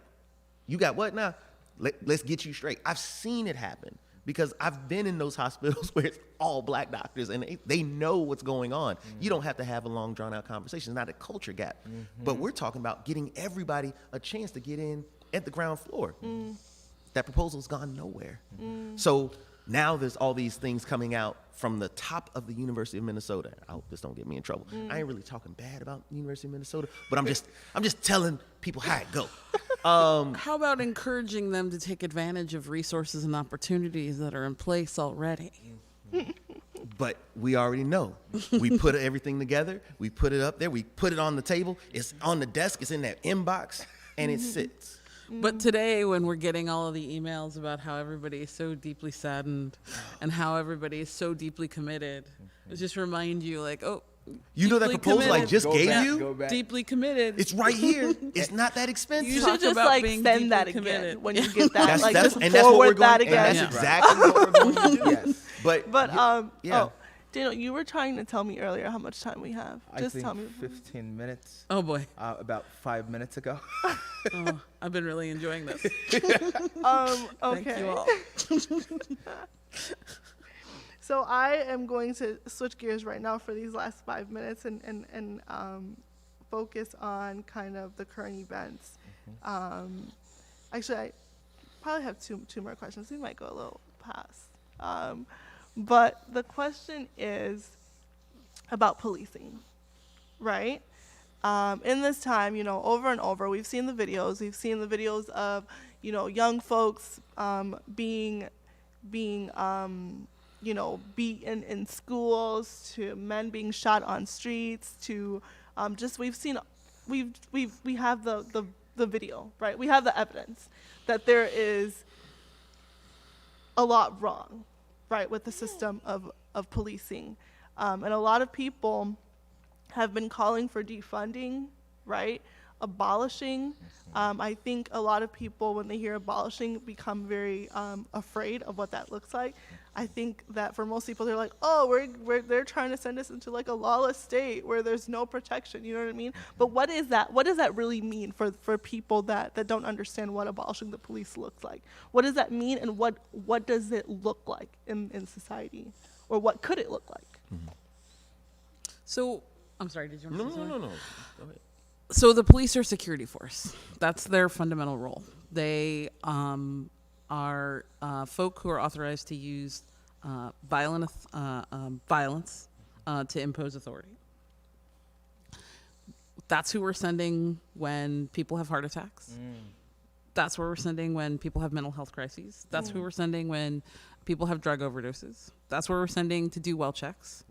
you got what now? Let's get you straight. I've seen it happen. because I've been in those hospitals where it's all black doctors and they know what's going on. You don't have to have a long drawn out conversation. It's not a culture gap, but we're talking about getting everybody a chance to get in at the ground floor. That proposal's gone nowhere. So now there's all these things coming out from the top of the University of Minnesota. I hope this don't get me in trouble. I ain't really talking bad about the University of Minnesota, but I'm just telling people how it go. How about encouraging them to take advantage of resources and opportunities that are in place already? But we already know. We put everything together. We put it up there. We put it on the table. It's on the desk. It's in that inbox, and it sits. But today, when we're getting all of the emails about how everybody is so deeply saddened and how everybody is so deeply committed, it just remind you, like, oh, You know that deeply proposal I committed. just Go gave back, you? go back. Deeply committed. It's right here. It's not that expensive. You Talk should just about like being send that deeply again committed. when you get that. That's, like that's, just and that's what we're forward that going. And again. that's exactly what we're going to do. Yes. But yeah. Oh, Daniel, you were trying to tell me earlier how much time we have. I Just think tell me. 15 minutes. Oh boy, About 5 minutes ago. oh, I've been really enjoying this. Okay. Thank you all. So I am going to switch gears right now for these last 5 minutes and focus on kind of the current events. Actually, I probably have two more questions. We might go a little past. But the question is about policing, right? In this time, over and over, we've seen the videos. We've seen the videos of, young folks being beaten in schools, to men being shot on streets, to we have the video, right? We have the evidence that there is a lot wrong, right, with the system of policing. And a lot of people have been calling for defunding, right? Abolishing. I think a lot of people, when they hear abolishing, become very afraid of what that looks like. I think that for most people, they're like, oh, they're trying to send us into like a lawless state where there's no protection, you know what I mean? But what is that? What does that really mean for people that don't understand what abolishing the police looks like? What does that mean, and what does it look like in society? Or what could it look like? So, I'm sorry, did you want to say something? No. Go ahead. So the police are a security force. That's their fundamental role. They are folk who are authorized to use violence to impose authority. That's who we're sending when people have heart attacks. That's where we're sending when people have mental health crises. That's who we're sending when people have drug overdoses. That's where we're sending to do well checks.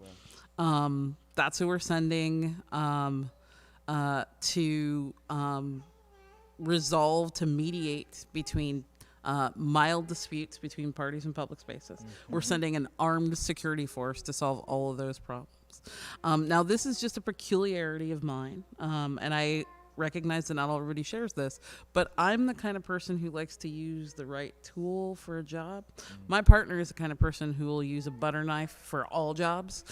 That's who we're sending to resolve, to mediate between mild disputes between parties in public spaces. We're sending an armed security force to solve all of those problems. Now, this is just a peculiarity of mine, and I recognize that not everybody shares this, but I'm the kind of person who likes to use the right tool for a job. My partner is the kind of person who will use a butter knife for all jobs,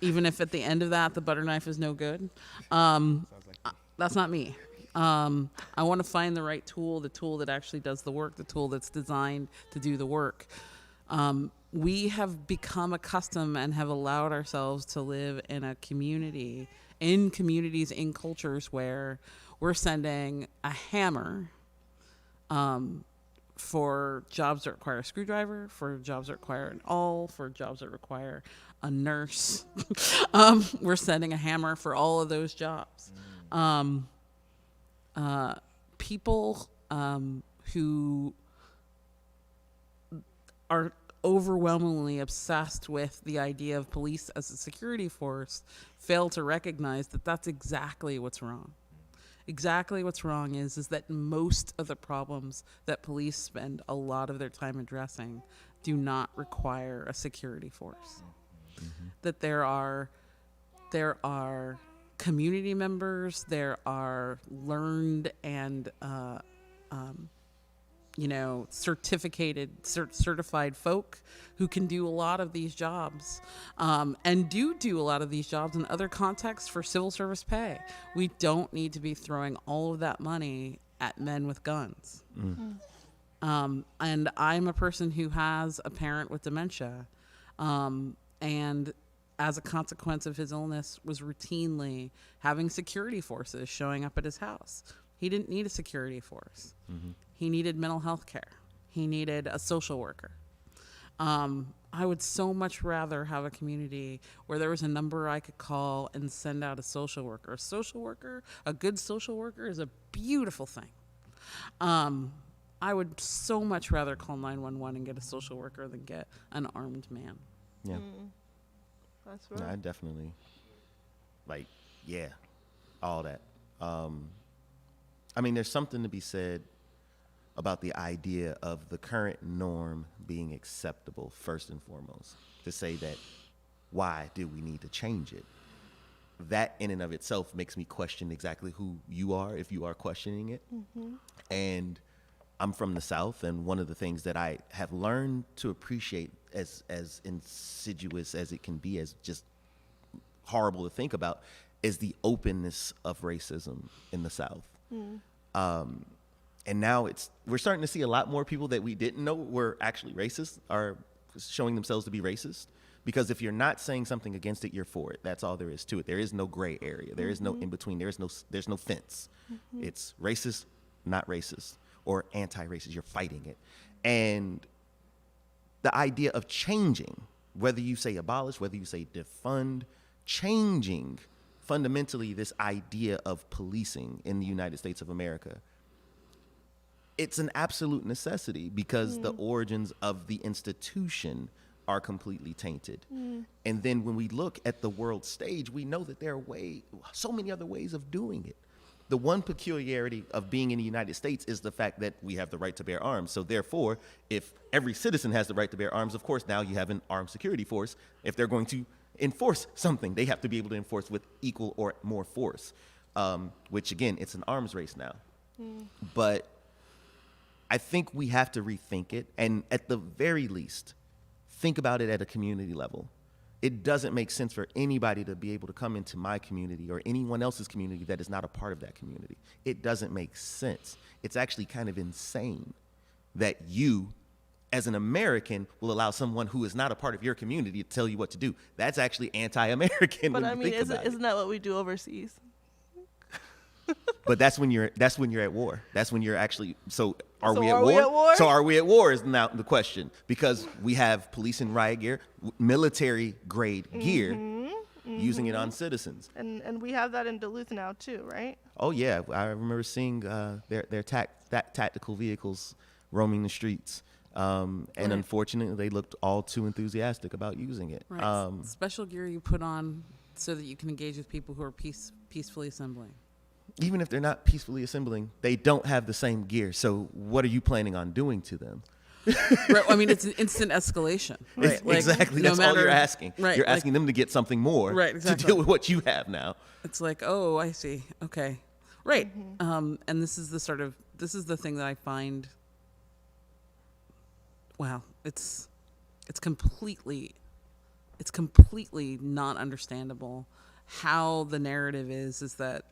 even if at the end of that the butter knife is no good. That's not me. I want to find the right tool, the tool that actually does the work, the tool that's designed to do the work. We have become accustomed and have allowed ourselves to live in a community, in communities, in cultures where we're sending a hammer for jobs that require a screwdriver, for jobs that require an awl, for jobs that require a nurse. We're sending a hammer for all of those jobs. People who are overwhelmingly obsessed with the idea of police as a security force fail to recognize that that's exactly what's wrong. Exactly what's wrong is that most of the problems that police spend a lot of their time addressing do not require a security force. That there are community members, there are learned and certified folk who can do a lot of these jobs, and do a lot of these jobs in other contexts for civil service pay. We don't need to be throwing all of that money at men with guns. And I'm a person who has a parent with dementia. And as a consequence of his illness, was routinely having security forces showing up at his house. He didn't need a security force. He needed mental health care. He needed a social worker. I would so much rather have a community where there was a number I could call and send out a social worker. A social worker, a good social worker, is a beautiful thing. I would so much rather call 911 and get a social worker than get an armed man. Yeah. That's No, right. I definitely, like, yeah, all that. I mean, there's something to be said about the idea of the current norm being acceptable, first and foremost. To say that, why do we need to change it? That in and of itself makes me question exactly who you are, if you are questioning it. And I'm from the South, and one of the things that I have learned to appreciate, as insidious as it can be, as just horrible to think about, is the openness of racism in the South. And now we're starting to see a lot more people that we didn't know were actually racist are showing themselves to be racist. Because if you're not saying something against it, you're for it. That's all there is to it. There is no gray area. There is no in between. There's no fence. It's racist, not racist, or anti-racist. You're fighting it. And the idea of changing, whether you say abolish, whether you say defund, changing fundamentally this idea of policing in the United States of America, it's an absolute necessity because the origins of the institution are completely tainted. And then when we look at the world stage, we know that there are so many other ways of doing it. The one peculiarity of being in the United States is the fact that we have the right to bear arms. So therefore, if every citizen has the right to bear arms, of course, now you have an armed security force. If they're going to enforce something, they have to be able to enforce with equal or more force, which again, it's an arms race now. But I think we have to rethink it, and at the very least, think about it at a community level. It doesn't make sense for anybody to be able to come into my community or anyone else's community that is not a part of that community. It doesn't make sense. It's actually kind of insane that you, as an American, will allow someone who is not a part of your community to tell you what to do. That's actually anti-American. But when I you mean, think about isn't that what we do overseas? But that's when you're at war. That's when you're actually. So are we at are war? we at war? So are we at war is now the question, because we have police and riot gear, military grade gear, using it on citizens. And we have that in Duluth now too, right? Oh yeah, I remember seeing their tactical vehicles roaming the streets, and unfortunately they looked all too enthusiastic about using it. Right. Special gear you put on so that you can engage with people who are peacefully assembling. Even if they're not peacefully assembling, they don't have the same gear. So what are you planning on doing to them? Right. I mean, it's an instant escalation. Right. Like, exactly. no That's all you're asking. Right. You're asking them to get something more to deal with what you have now. It's like, oh, I see. Okay. Right. And this is the thing that I find, wow, it's completely not understandable how the narrative is that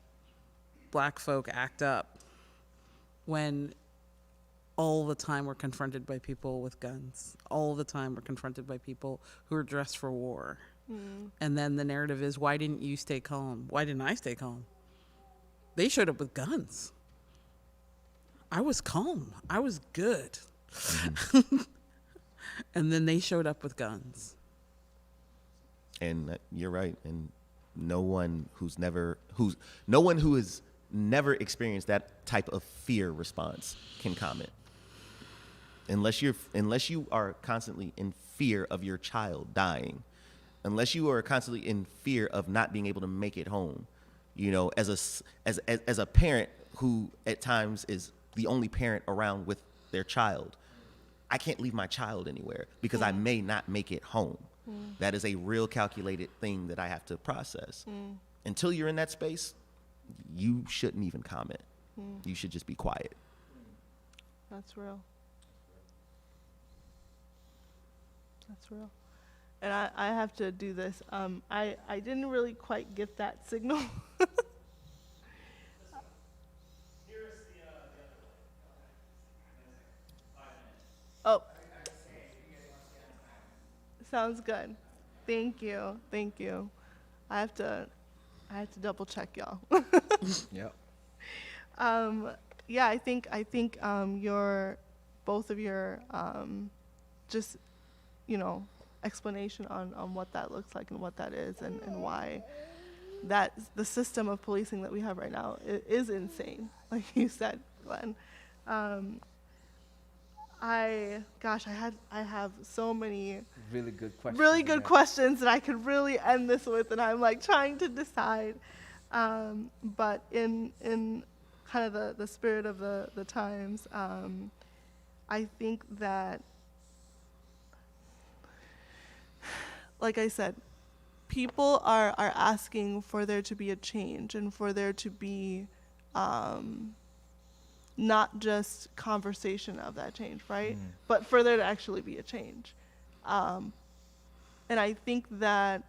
Black folk act up when all the time we're confronted by people with guns. All the time we're confronted by people who are dressed for war. And then the narrative is, why didn't you stay calm? Why didn't I stay calm? They showed up with guns. I was calm. I was good. And then they showed up with guns. And you're right. And no one who has never experienced that type of fear response can comment. Unless you are constantly in fear of your child dying, unless you are constantly in fear of not being able to make it home, as a parent who at times is the only parent around with their child, I can't leave my child anywhere because I may not make it home. That is a real calculated thing that I have to process. Until you're in that space, you shouldn't even comment. You should just be quiet. That's real. That's real. And I have to do this. I didn't really quite get that signal. Sounds good. Thank you. Thank you. I have to double check y'all. Yep. Yeah, I think your both of your just explanation on what that looks like and what that is and why that the system of policing that we have right now is insane, like you said, Glenn. I have so many Really good question. really good questions that I could really end this with, and I'm like trying to decide. But in kind of the spirit of the times, I think that, like I said, people are asking for there to be a change and for there to be not just conversation of that change, right? But for there to actually be a change. And I think that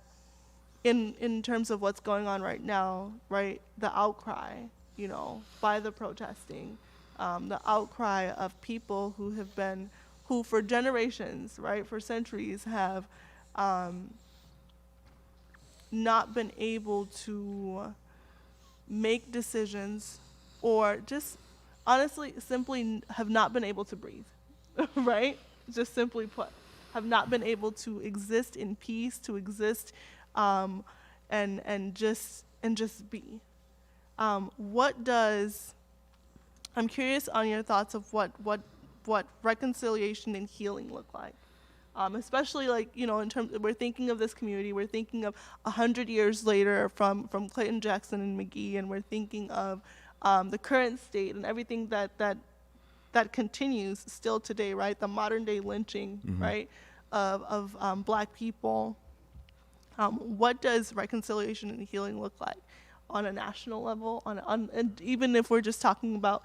in terms of what's going on right now, right, the outcry, by the protesting, the outcry of people who for generations, right, for centuries have not been able to make decisions, or just honestly simply have not been able to breathe, right? Just simply put, have not been able to exist in peace, to exist and just be. I'm curious on your thoughts of what reconciliation and healing look like. Especially in terms, we're thinking of this community, we're thinking of 100 years later from Clayton Jackson and McGhie, and we're thinking of the current state and everything that continues still today, right? The modern day lynching, right, of Black people. What does reconciliation and healing look like on a national level, and even if we're just talking about,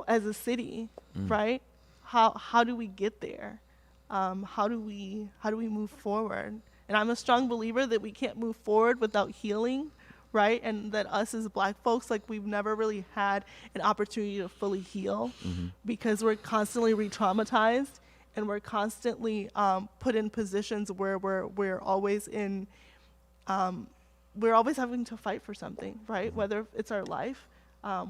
as a city, right? How do we get there? How do we move forward? And I'm a strong believer that we can't move forward without healing, right? And that us as Black folks, we've never really had an opportunity to fully heal because we're constantly re-traumatized, and we're constantly put in positions where we're always having to fight for something, right? Whether it's our life,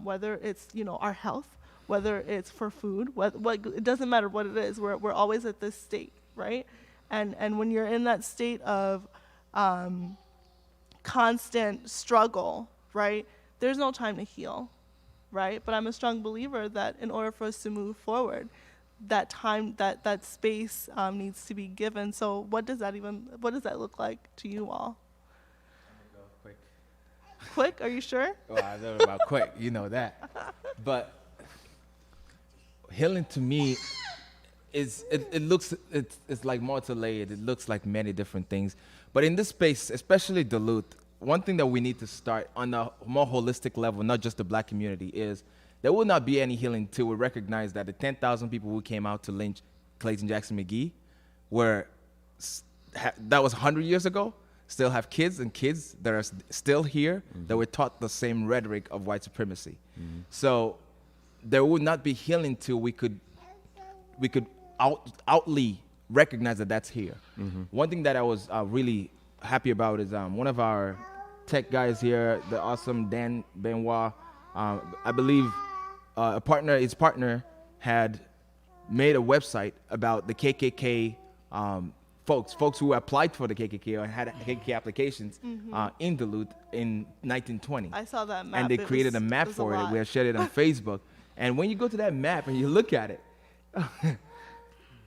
whether it's our health, whether it's for food, it doesn't matter what it is. We're always at this state, right? And when you're in that state of constant struggle, right, there's no time to heal, right? But I'm a strong believer that in order for us to move forward, that time, that space needs to be given. So what does that look like to you all? I'm gonna go quick. Quick? Are you sure? Well, I don't know about quick, you know that. But healing to me it's like multi-layered. It looks like many different things. But in this space, especially Duluth, one thing that we need to start on a more holistic level, not just the Black community, is there will not be any healing until we recognize that the 10,000 people who came out to lynch Clayton Jackson McGhie that was 100 years ago, still have kids that are still here that were taught the same rhetoric of white supremacy. So there would not be healing till we could outly recognize that that's here. One thing that I was really happy about is one of our tech guys here, the awesome Dan Benoit, I believe his partner had made a website about the KKK folks who applied for the KKK or had KKK applications in Duluth in 1920. I saw that map. And they created a map for it. We have shared it on Facebook. And when you go to that map and you look at it,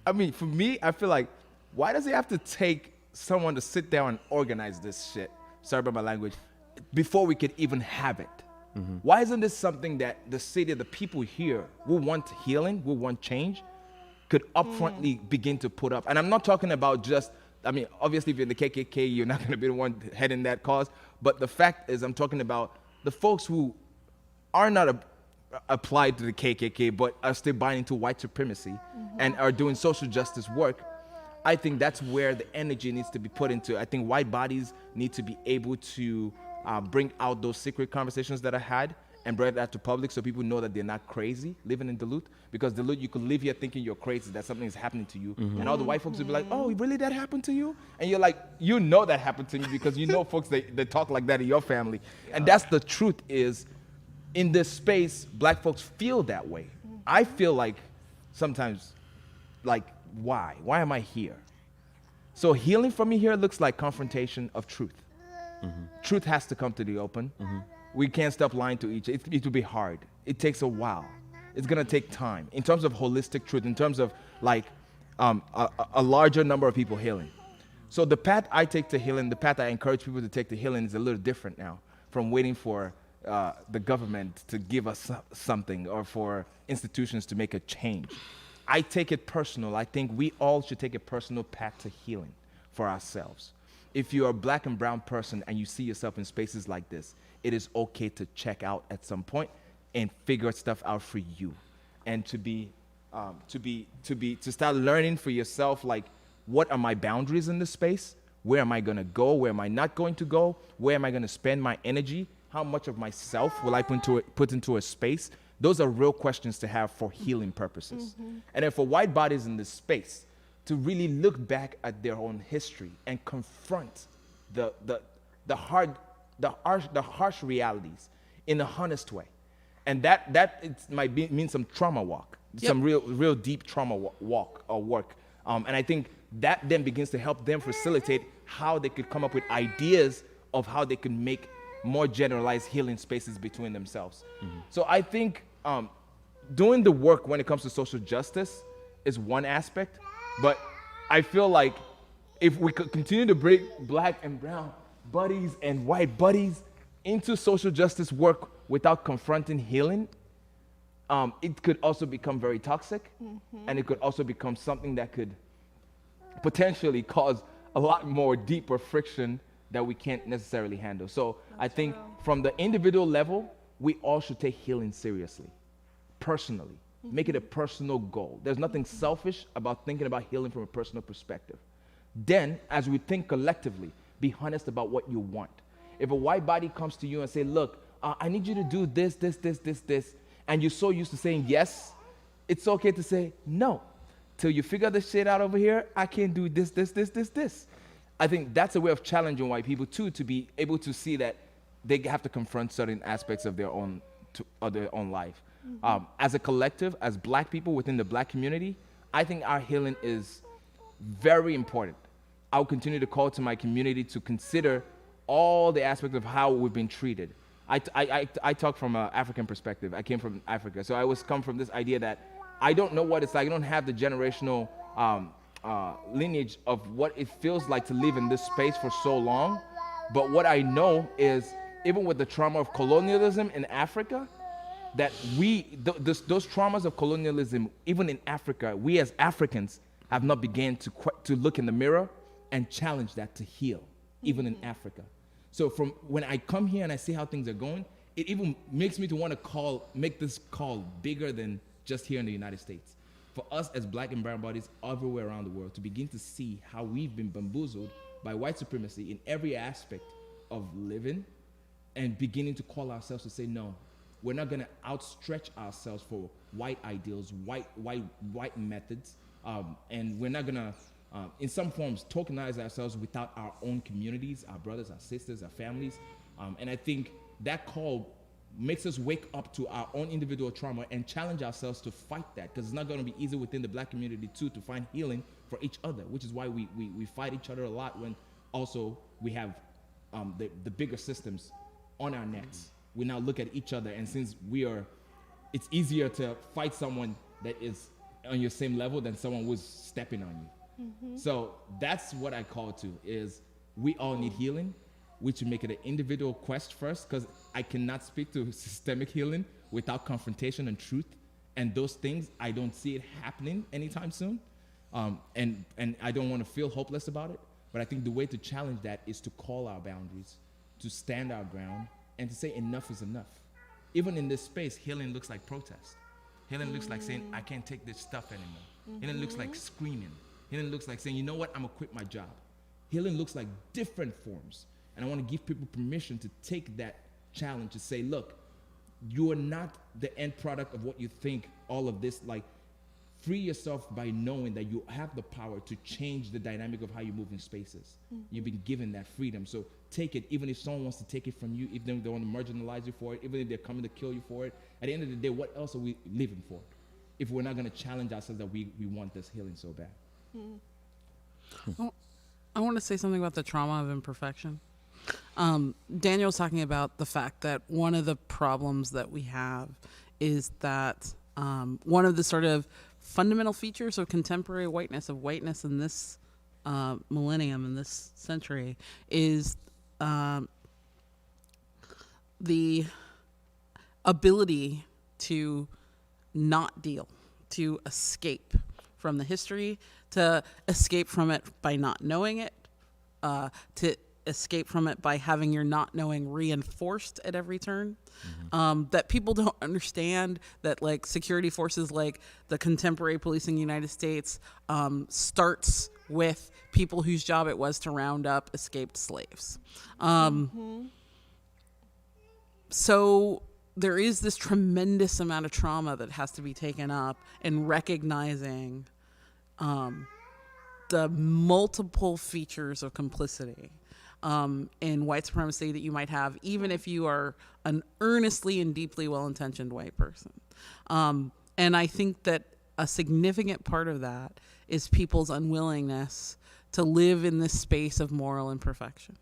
I mean, for me, I feel like, why does it have to take someone to sit down and organize this shit, sorry about my language, before we could even have it? Why isn't this something that the city, the people here who want healing, who want change, could upfrontly begin to put up? And I'm not talking about just, I mean, obviously if you're in the KKK, you're not going to be the one heading that cause. But the fact is, I'm talking about the folks who are not applied to the KKK, but are still buying into white supremacy and are doing social justice work. I think that's where the energy needs to be put into. I think white bodies need to be able to bring out those secret conversations that I had and brought that to public so people know that they're not crazy living in Duluth. Because Duluth, you could live here thinking you're crazy, that something is happening to you. And all the white folks would be like, oh, really that happened to you? And you're like, you know that happened to me because you know folks that talk like that in your family. And that's the truth is, in this space, black folks feel that way. I feel like sometimes, like, why? Why am I here? So healing for me here looks like confrontation of truth. Truth has to come to the open. We can't stop lying to each other. It will be hard. It takes a while. It's gonna take time. In terms of holistic truth, in terms of like a larger number of people healing. So the path I take to healing, the path I encourage people to take to healing is a little different now from waiting for the government to give us something or for institutions to make a change. I take it personal. I think we all should take a personal path to healing for ourselves. If you're a black and brown person and you see yourself in spaces like this, it is okay to check out at some point and figure stuff out for you, and to start learning for yourself, like, what are my boundaries in this space? Where am I gonna go? Where am I not going to go? Where am I gonna spend my energy? How much of myself will I put into a space? Those are real questions to have for healing purposes. And then for white bodies in this space, to really look back at their own history and confront the harsh realities in a honest way. And that might mean some trauma walk, some real deep trauma walk or work. And I think that then begins to help them facilitate how they could come up with ideas of how they could make more generalized healing spaces between themselves. So I think doing the work when it comes to social justice is one aspect, but I feel like if we could continue to bring black and brown buddies and white buddies into social justice work without confronting healing, it could also become very toxic, and it could also become something that could potentially cause a lot more deeper friction that we can't necessarily handle. So I think from the individual level, we all should take healing seriously, personally. Make it a personal goal. There's nothing selfish about thinking about healing from a personal perspective. Then, as we think collectively, be honest about what you want. If a white body comes to you and say, look, I need you to do this, and you're so used to saying yes, it's okay to say no. Till you figure this shit out over here, I can't do this. I think that's a way of challenging white people too, to be able to see that they have to confront certain aspects of their own life. As a collective, as black people within the black community, I think our healing is very important. I'll continue to call to my community to consider all the aspects of how we've been treated. I talk from an African perspective. I came from Africa, so I always come from this idea that I don't know what it's like. I don't have the generational lineage of what it feels like to live in this space for so long. But what I know is, even with the trauma of colonialism in Africa, that those traumas of colonialism, even in Africa, we as Africans have not began to look in the mirror and challenge that to heal, even in Africa. So from when I come here and I see how things are going, it even makes me to want to make this call bigger than just here in the United States. For us as black and brown bodies everywhere around the world to begin to see how we've been bamboozled by white supremacy in every aspect of living, and beginning to call ourselves to say, no, we're not going to outstretch ourselves for white ideals, white methods, and we're not going to, in some forms, tokenize ourselves without our own communities, our brothers, our sisters, our families. And I think that call makes us wake up to our own individual trauma and challenge ourselves to fight that, because it's not going to be easy within the black community too to find healing for each other, which is why we fight each other a lot when also we have the bigger systems on our necks. We now look at each other, and since it's easier to fight someone that is on your same level than someone who's stepping on you. So that's what I call to, is we all need healing. We should make it an individual quest first, because I cannot speak to systemic healing without confrontation and truth. And those things, I don't see it happening anytime soon. And I don't want to feel hopeless about it. But I think the way to challenge that is to call our boundaries, to stand our ground, and to say enough is enough. Even in this space, healing looks like protest. Healing looks like saying, I can't take this stuff anymore. Healing looks like screaming. Healing looks like saying, you know what, I'm gonna quit my job. Healing looks like different forms. And I want to give people permission to take that challenge, to say, look, you are not the end product of what you think. All of this, like, free yourself by knowing that you have the power to change the dynamic of how you move in spaces. You've been given that freedom. So take it, even if someone wants to take it from you, even if they want to marginalize you for it, even if they're coming to kill you for it. At the end of the day, what else are we living for if we're not going to challenge ourselves that we want this healing so bad? I want to say something about the trauma of imperfection. Daniel's talking about the fact that one of the problems that we have is that one of the sort of fundamental features of contemporary whiteness, in this millennium, in this century, is the ability to not deal, to escape from the history, to escape from it by not knowing it, to escape from it by having your not knowing reinforced at every turn. That people don't understand that, like, security forces like the contemporary policing in the United States starts with people whose job it was to round up escaped slaves. So there is this tremendous amount of trauma that has to be taken up in recognizing the multiple features of complicity in white supremacy that you might have, even if you are an earnestly and deeply well-intentioned white person. And I think that a significant part of that is people's unwillingness to live in this space of moral imperfection.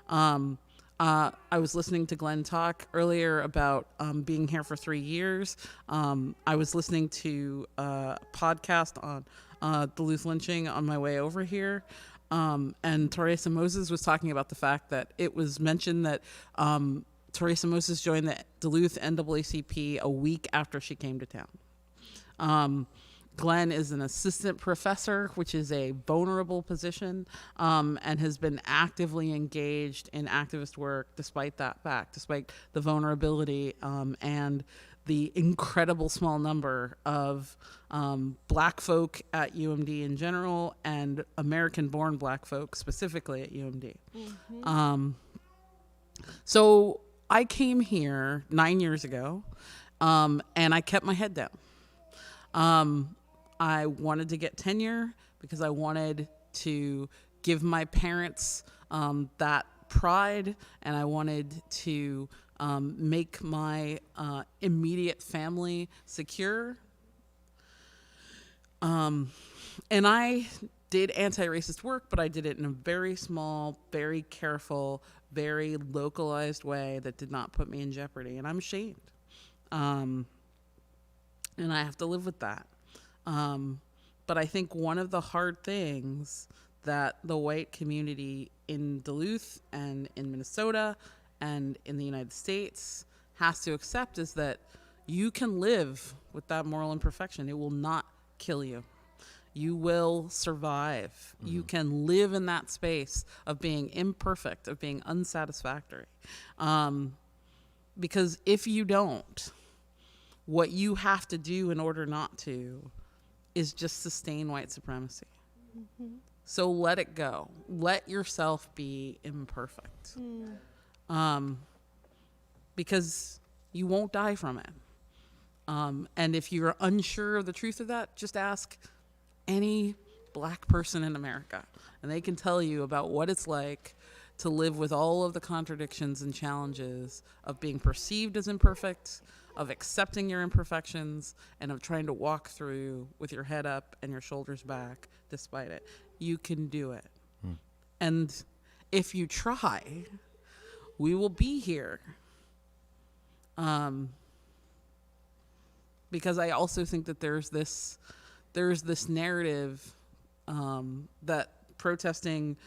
I was listening to Glenn talk earlier about being here for 3 years. I was listening to a podcast on Duluth lynching on my way over here. And Teresa Moses was talking about the fact that it was mentioned that Teresa Moses joined the Duluth NAACP a week after she came to town. Glenn is an assistant professor, which is a vulnerable position, and has been actively engaged in activist work despite that fact, despite the vulnerability and the incredible small number of black folk at UMD in general and American-born black folk specifically at UMD. So I came here 9 years ago, and I kept my head down. I wanted to get tenure because I wanted to give my parents that pride, and I wanted to make my immediate family secure. And I did anti-racist work, but I did it in a very small, very careful, very localized way that did not put me in jeopardy. And I'm ashamed. And I have to live with that. But I think one of the hard things that the white community in Duluth and in Minnesota and in the United States has to accept is that you can live with that moral imperfection. It will not kill you. You will survive. You can live in that space of being imperfect, of being unsatisfactory. Because if you don't, what you have to do in order not to is just sustain white supremacy. So let it go. Let yourself be imperfect. Because you won't die from it. And if you're unsure of the truth of that, just ask any black person in America, and they can tell you about what it's like to live with all of the contradictions and challenges of being perceived as imperfect, of accepting your imperfections, and of trying to walk through with your head up and your shoulders back despite it. You can do it. And if you try, we will be here. Because I also think that there's this narrative that protesting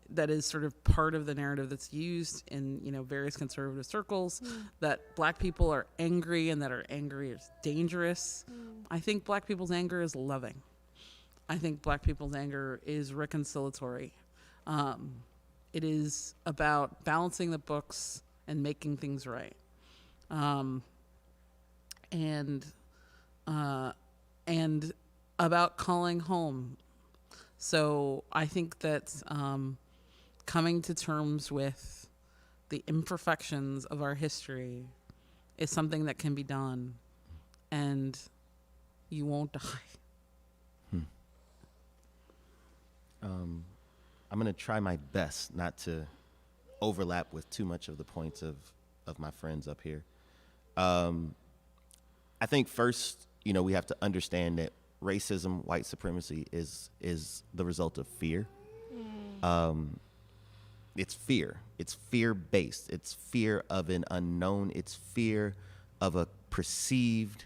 that is sort of part of the narrative that's used in various conservative circles, that black people are angry and that our anger is dangerous. I think black people's anger is loving. I think black people's anger is reconciliatory. It is about balancing the books and making things right. And about calling home. So I think that coming to terms with the imperfections of our history It's something that can be done, and you won't die. I'm going to try my best not to overlap with too much of the points of my friends up here. I think first, we have to understand that racism, white supremacy is the result of fear. It's fear. It's fear-based. It's fear of an unknown. It's fear of a perceived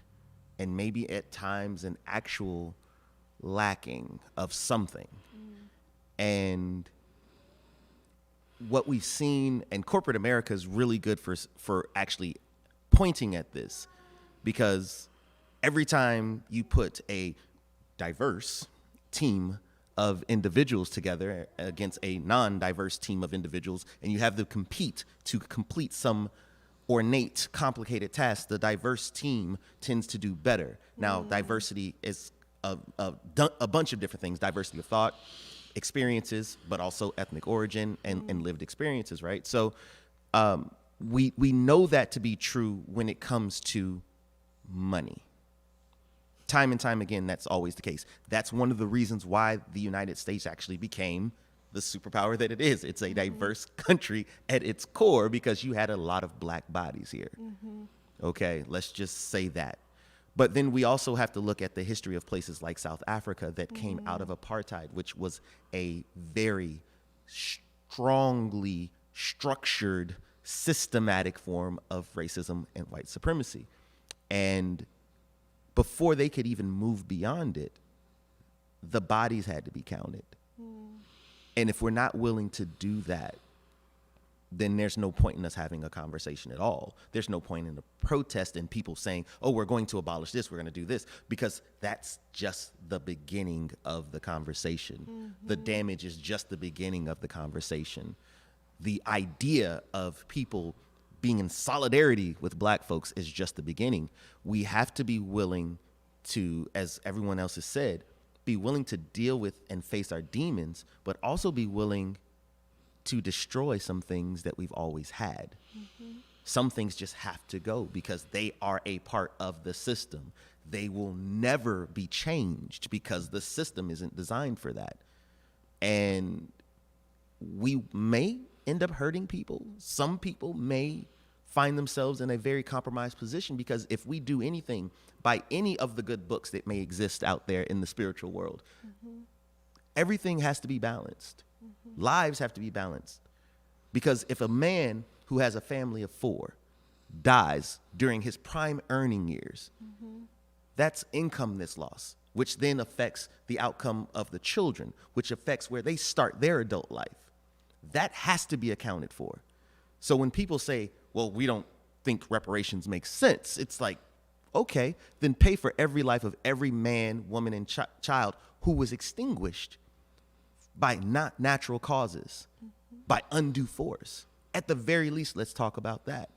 and maybe at times an actual lacking of something. And what we've seen, and corporate America is really good for actually pointing at this, because every time you put a diverse team of individuals together against a non-diverse team of individuals, and you have them compete to complete some ornate, complicated task, the diverse team tends to do better. Now, diversity is a bunch of different things: diversity of thought, experiences, but also ethnic origin and lived experiences, right? So we know that to be true when it comes to money. Time and time again, that's always the case. That's one of the reasons why the United States actually became the superpower that it is. It's a diverse country at its core because you had a lot of black bodies here. Okay, let's just say that. But then we also have to look at the history of places like South Africa that came out of apartheid, which was a very strongly structured, systematic form of racism and white supremacy. And before they could even move beyond it, the bodies had to be counted. And if we're not willing to do that, then there's no point in us having a conversation at all. There's no point in a protest and people saying, oh, we're going to abolish this, we're going to do this, because that's just the beginning of the conversation. The damage is just the beginning of the conversation. The idea of people being in solidarity with black folks is just the beginning. We have to be willing to, as everyone else has said, be willing to deal with and face our demons, but also be willing to destroy some things that we've always had. Some things just have to go because they are a part of the system. They will never be changed because the system isn't designed for that. And we may end up hurting people. Some people may find themselves in a very compromised position, because if we do anything by any of the good books that may exist out there in the spiritual world, everything has to be balanced. Lives have to be balanced. Because if a man who has a family of 4 dies during his prime earning years, that's income that's lost, which then affects the outcome of the children, which affects where they start their adult life. That has to be accounted for. So when people say, well, we don't think reparations make sense, it's like, okay, then pay for every life of every man, woman, and child who was extinguished by not natural causes, by undue force. At the very least, let's talk about that.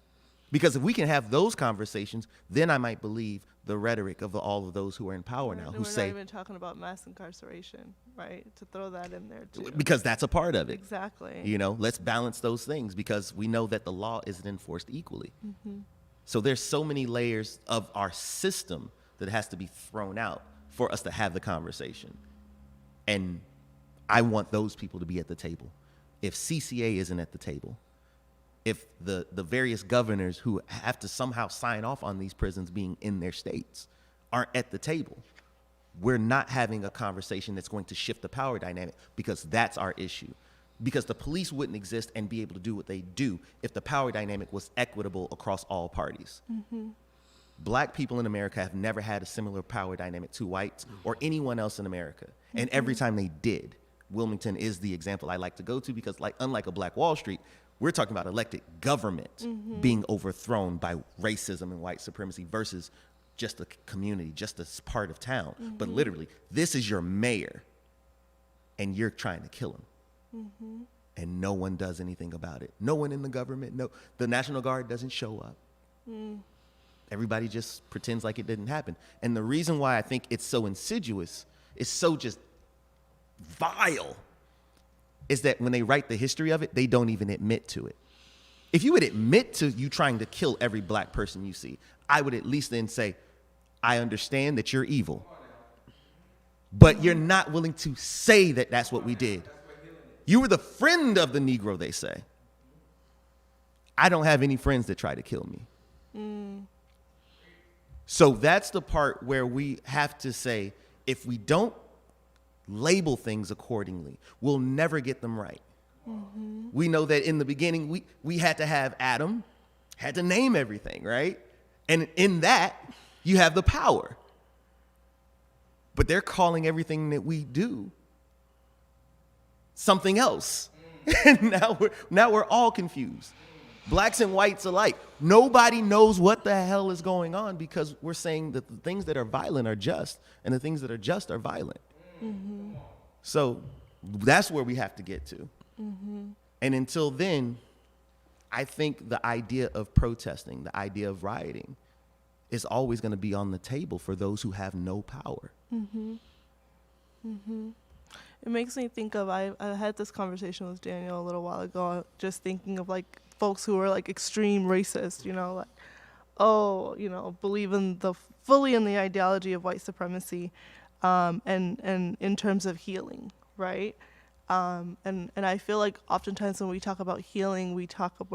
Because if we can have those conversations, then I might believe the rhetoric of all of those who are in power now, who we're say, not even talking about mass incarceration, right? To throw that in there too. because that's a part of it. Exactly. Let's balance those things, because we know that the law isn't enforced equally. So there's so many layers of our system that has to be thrown out for us to have the conversation. And I want those people to be at the table. If CCA isn't at the table, if the various governors who have to somehow sign off on these prisons being in their states aren't at the table, we're not having a conversation that's going to shift the power dynamic, because that's our issue. Because the police wouldn't exist and be able to do what they do if the power dynamic was equitable across all parties. Black people in America have never had a similar power dynamic to whites or anyone else in America. And every time they did, Wilmington is the example I like to go to, because unlike a Black Wall Street, we're talking about elected government being overthrown by racism and white supremacy versus just a community, just a part of town. But literally, this is your mayor, and you're trying to kill him. And no one does anything about it. No one in the government, the National Guard doesn't show up. Everybody just pretends like it didn't happen. And the reason why I think it's so insidious, it's so just vile, is that when they write the history of it, they don't even admit to it. if you would admit to you trying to kill every black person you see, I would at least then say, I understand that you're evil, but you're not willing to say that that's what we did. You were the friend of the Negro, they say. I don't have any friends that try to kill me. So that's the part where we have to say, if we don't label things accordingly, we'll never get them right. We know that in the beginning, we had to have Adam, had to name everything, right? And in that, you have the power. But they're calling everything that we do something else. And now we're all confused. Blacks and whites alike. Nobody knows what the hell is going on because we're saying that the things that are violent are just, and the things that are just are violent. So that's where we have to get to. And until then, I think the idea of protesting, the idea of rioting, is always going to be on the table for those who have no power. It makes me think of, I had this conversation with Daniel a little while ago, just thinking of like folks who are like extreme racist, like, believe in fully in the ideology of white supremacy, and in terms of healing, right? And I feel like oftentimes when we talk about healing, we're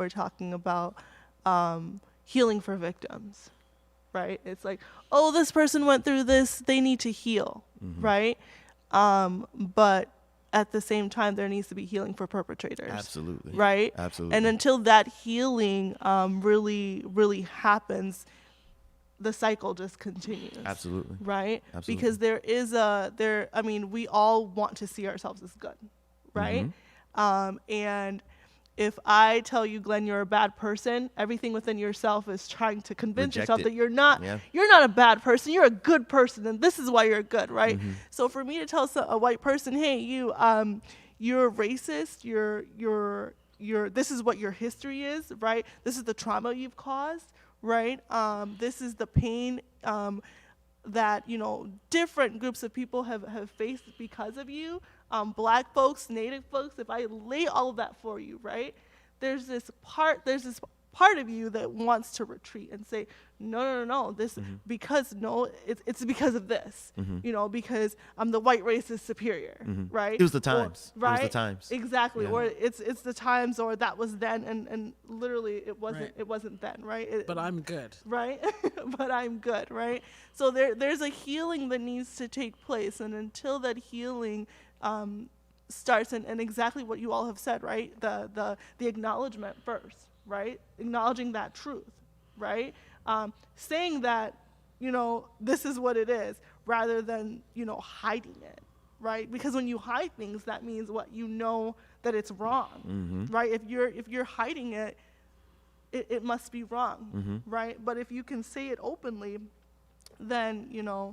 talking about healing for victims, right? It's like, oh, this person went through this, they need to heal, right? But at the same time, there needs to be healing for perpetrators. Absolutely. Right? Absolutely. And until that healing really, really happens, the cycle just continues. Absolutely. Right? Absolutely. Because we all want to see ourselves as good, right? And if I tell you, Glenn, you're a bad person, everything within yourself is trying to convince Reject yourself it. that you're not a bad person, you're a good person, and this is why you're good, right? So for me to tell a white person, hey, you're racist, you're this is what your history is, right? This is the trauma you've caused, right? This is the pain that different groups of people have faced because of you. Black folks, Native folks, if I lay all of that for you, right? There's this part of you that wants to retreat and say, no, this it's because of this, because the white race is superior, right? It was the times. Right? It was the times. Exactly. Yeah. Or it's the times, or that was then, and literally it wasn't Right. it wasn't then, right? But I'm good. Right? But I'm good, right? So there's a healing that needs to take place, and until that healing starts, and exactly what you all have said, right? The acknowledgement first, right? Acknowledging that truth, right? Saying that, this is what it is, rather than, hiding it, right? Because when you hide things, that means what? That it's wrong, right? If you're hiding it, it must be wrong, right? But if you can say it openly, then,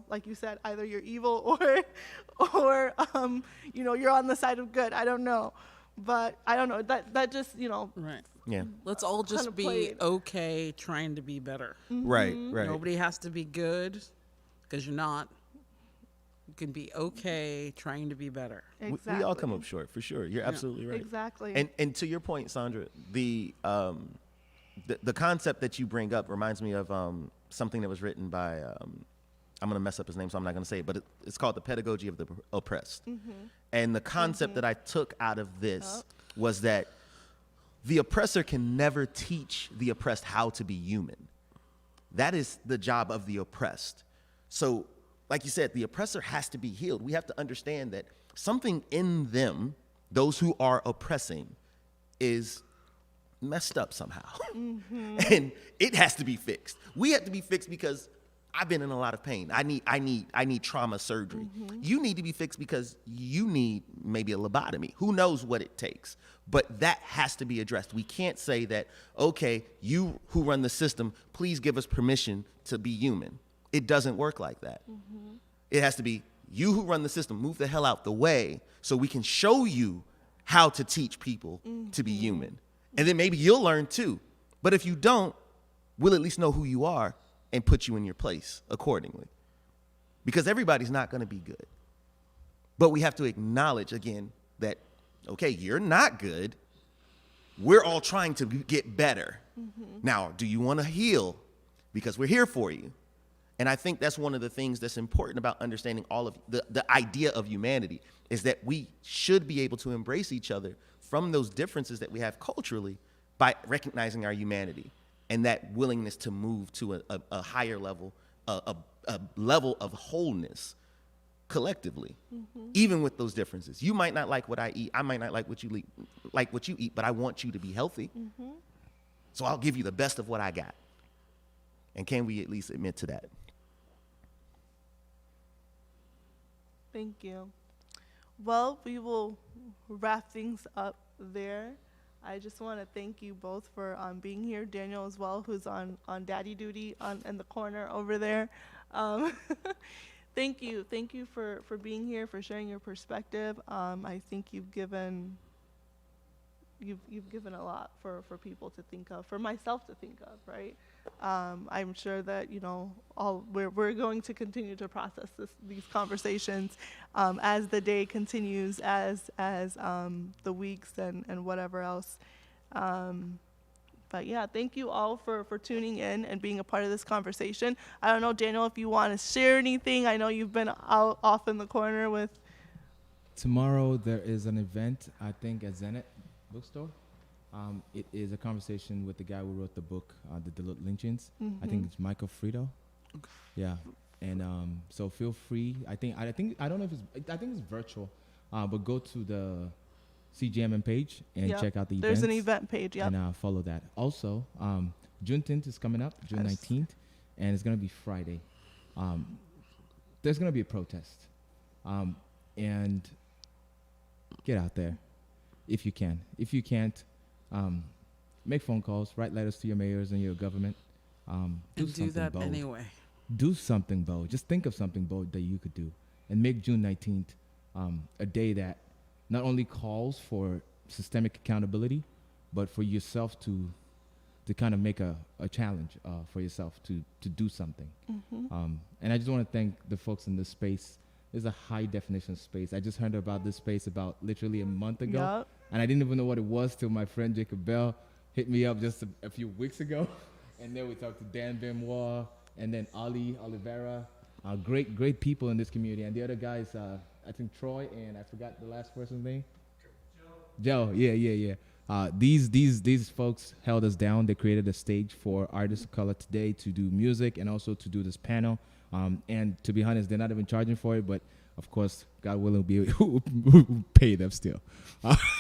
like you said, either you're evil or you're on the side of good. I don't know. But I don't know. That just, Right. Yeah. Let's all just Kinda be played. okay trying to be better. Right. Nobody has to be good because you're not. You can be okay trying to be better. exactly. We all come up short, for sure. You're absolutely right. Exactly. And to your point, Sandra, the concept that you bring up reminds me of something that was written by, I'm going to mess up his name, so I'm not going to say it, but it's called The Pedagogy of the Oppressed. And the concept that I took out of this was that the oppressor can never teach the oppressed how to be human. That is the job of the oppressed. So, like you said, the oppressor has to be healed. We have to understand that something in them, those who are oppressing, is messed up somehow. And it has to be fixed. We have to be fixed because I've been in a lot of pain. I need trauma surgery. You need to be fixed because you need maybe a lobotomy. Who knows what it takes? But that has to be addressed. We can't say that, okay, you who run the system, please give us permission to be human. It doesn't work like that. It has to be, you who run the system, move the hell out the way so we can show you how to teach people to be human. And then maybe you'll learn too. But if you don't, we'll at least know who you are and put you in your place accordingly. Because everybody's not going to be good. But we have to acknowledge, again, that, okay, you're not good, we're all trying to get better. Now, do you want to heal? Because we're here for you. And I think that's one of the things that's important about understanding all of the idea of humanity, is that we should be able to embrace each other from those differences that we have culturally by recognizing our humanity and that willingness to move to a higher level, a level of wholeness collectively, even with those differences. You might not like what I eat. I might not like what you eat, but I want you to be healthy. So I'll give you the best of what I got. And can we at least admit to that? Thank you. Well, we will wrap things up there. I just want to thank you both for being here. Daniel as well, who's on daddy duty in the corner over there. Thank you. Thank you for being here, for sharing your perspective. I think you've given a lot for people to think of, for myself to think of, right? I'm sure that, we're going to continue to process these conversations as the day continues, as the weeks and whatever else. But yeah, thank you all for tuning in and being a part of this conversation. I don't know, Daniel, if you want to share anything. I know you've been out off in the corner with. Tomorrow there is an event, I think, at Zenit Bookstore. It is a conversation with the guy who wrote the book, the Duluth lynchings. I think it's Michael Frito. Okay. Yeah, and so feel free. I think I don't know if it's. I think it's virtual, but go to the CGMM page and check out the events. There's an event page. Yeah. And follow that. Also, Juneteenth is coming up, June 19th, and it's gonna be Friday. There's gonna be a protest, and get out there if you can. If you can't, make phone calls, write letters to your mayors and your government. Do that bold. anyway. Do something bold. Just think of something bold that you could do, and make June 19th a day that not only calls for systemic accountability, but for yourself to kind of make a challenge for yourself to do something. And I just want to thank the folks in this space. It's a high definition space. I just heard about this space about literally a month ago. Yep. And I didn't even know what it was till my friend Jacob Bell hit me up just a few weeks ago. And then we talked to Dan Benoit and then Ali Oliveira. Great people in this community. And the other guys, I think Troy, and I forgot the last person's name. Joe. Yeah. These folks held us down. They created a stage for artists of color today to do music and also to do this panel. And to be honest, they're not even charging for it, but of course, God willing, we'll pay them still.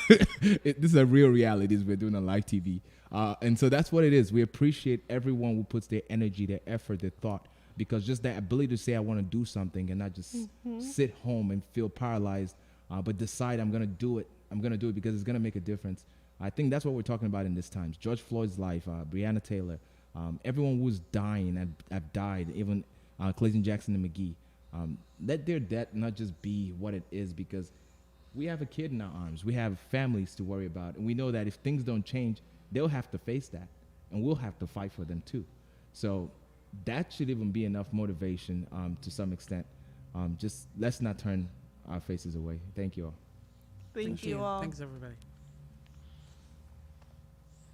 This is a real reality. We're doing on live TV. And so that's what it is. We appreciate everyone who puts their energy, their effort, their thought, because just that ability to say, I want to do something and not just sit home and feel paralyzed, but decide I'm going to do it. I'm going to do it because it's going to make a difference. I think that's what we're talking about in this times. George Floyd's life, Breonna Taylor, everyone who's dying have died, even Clayton Jackson McGhie. Let their death not just be what it is, because we have a kid in our arms. We have families to worry about. And we know that if things don't change, they'll have to face that. And we'll have to fight for them too. So that should even be enough motivation to some extent. Just let's not turn our faces away. Thank you all. Thank you all. Thanks, everybody.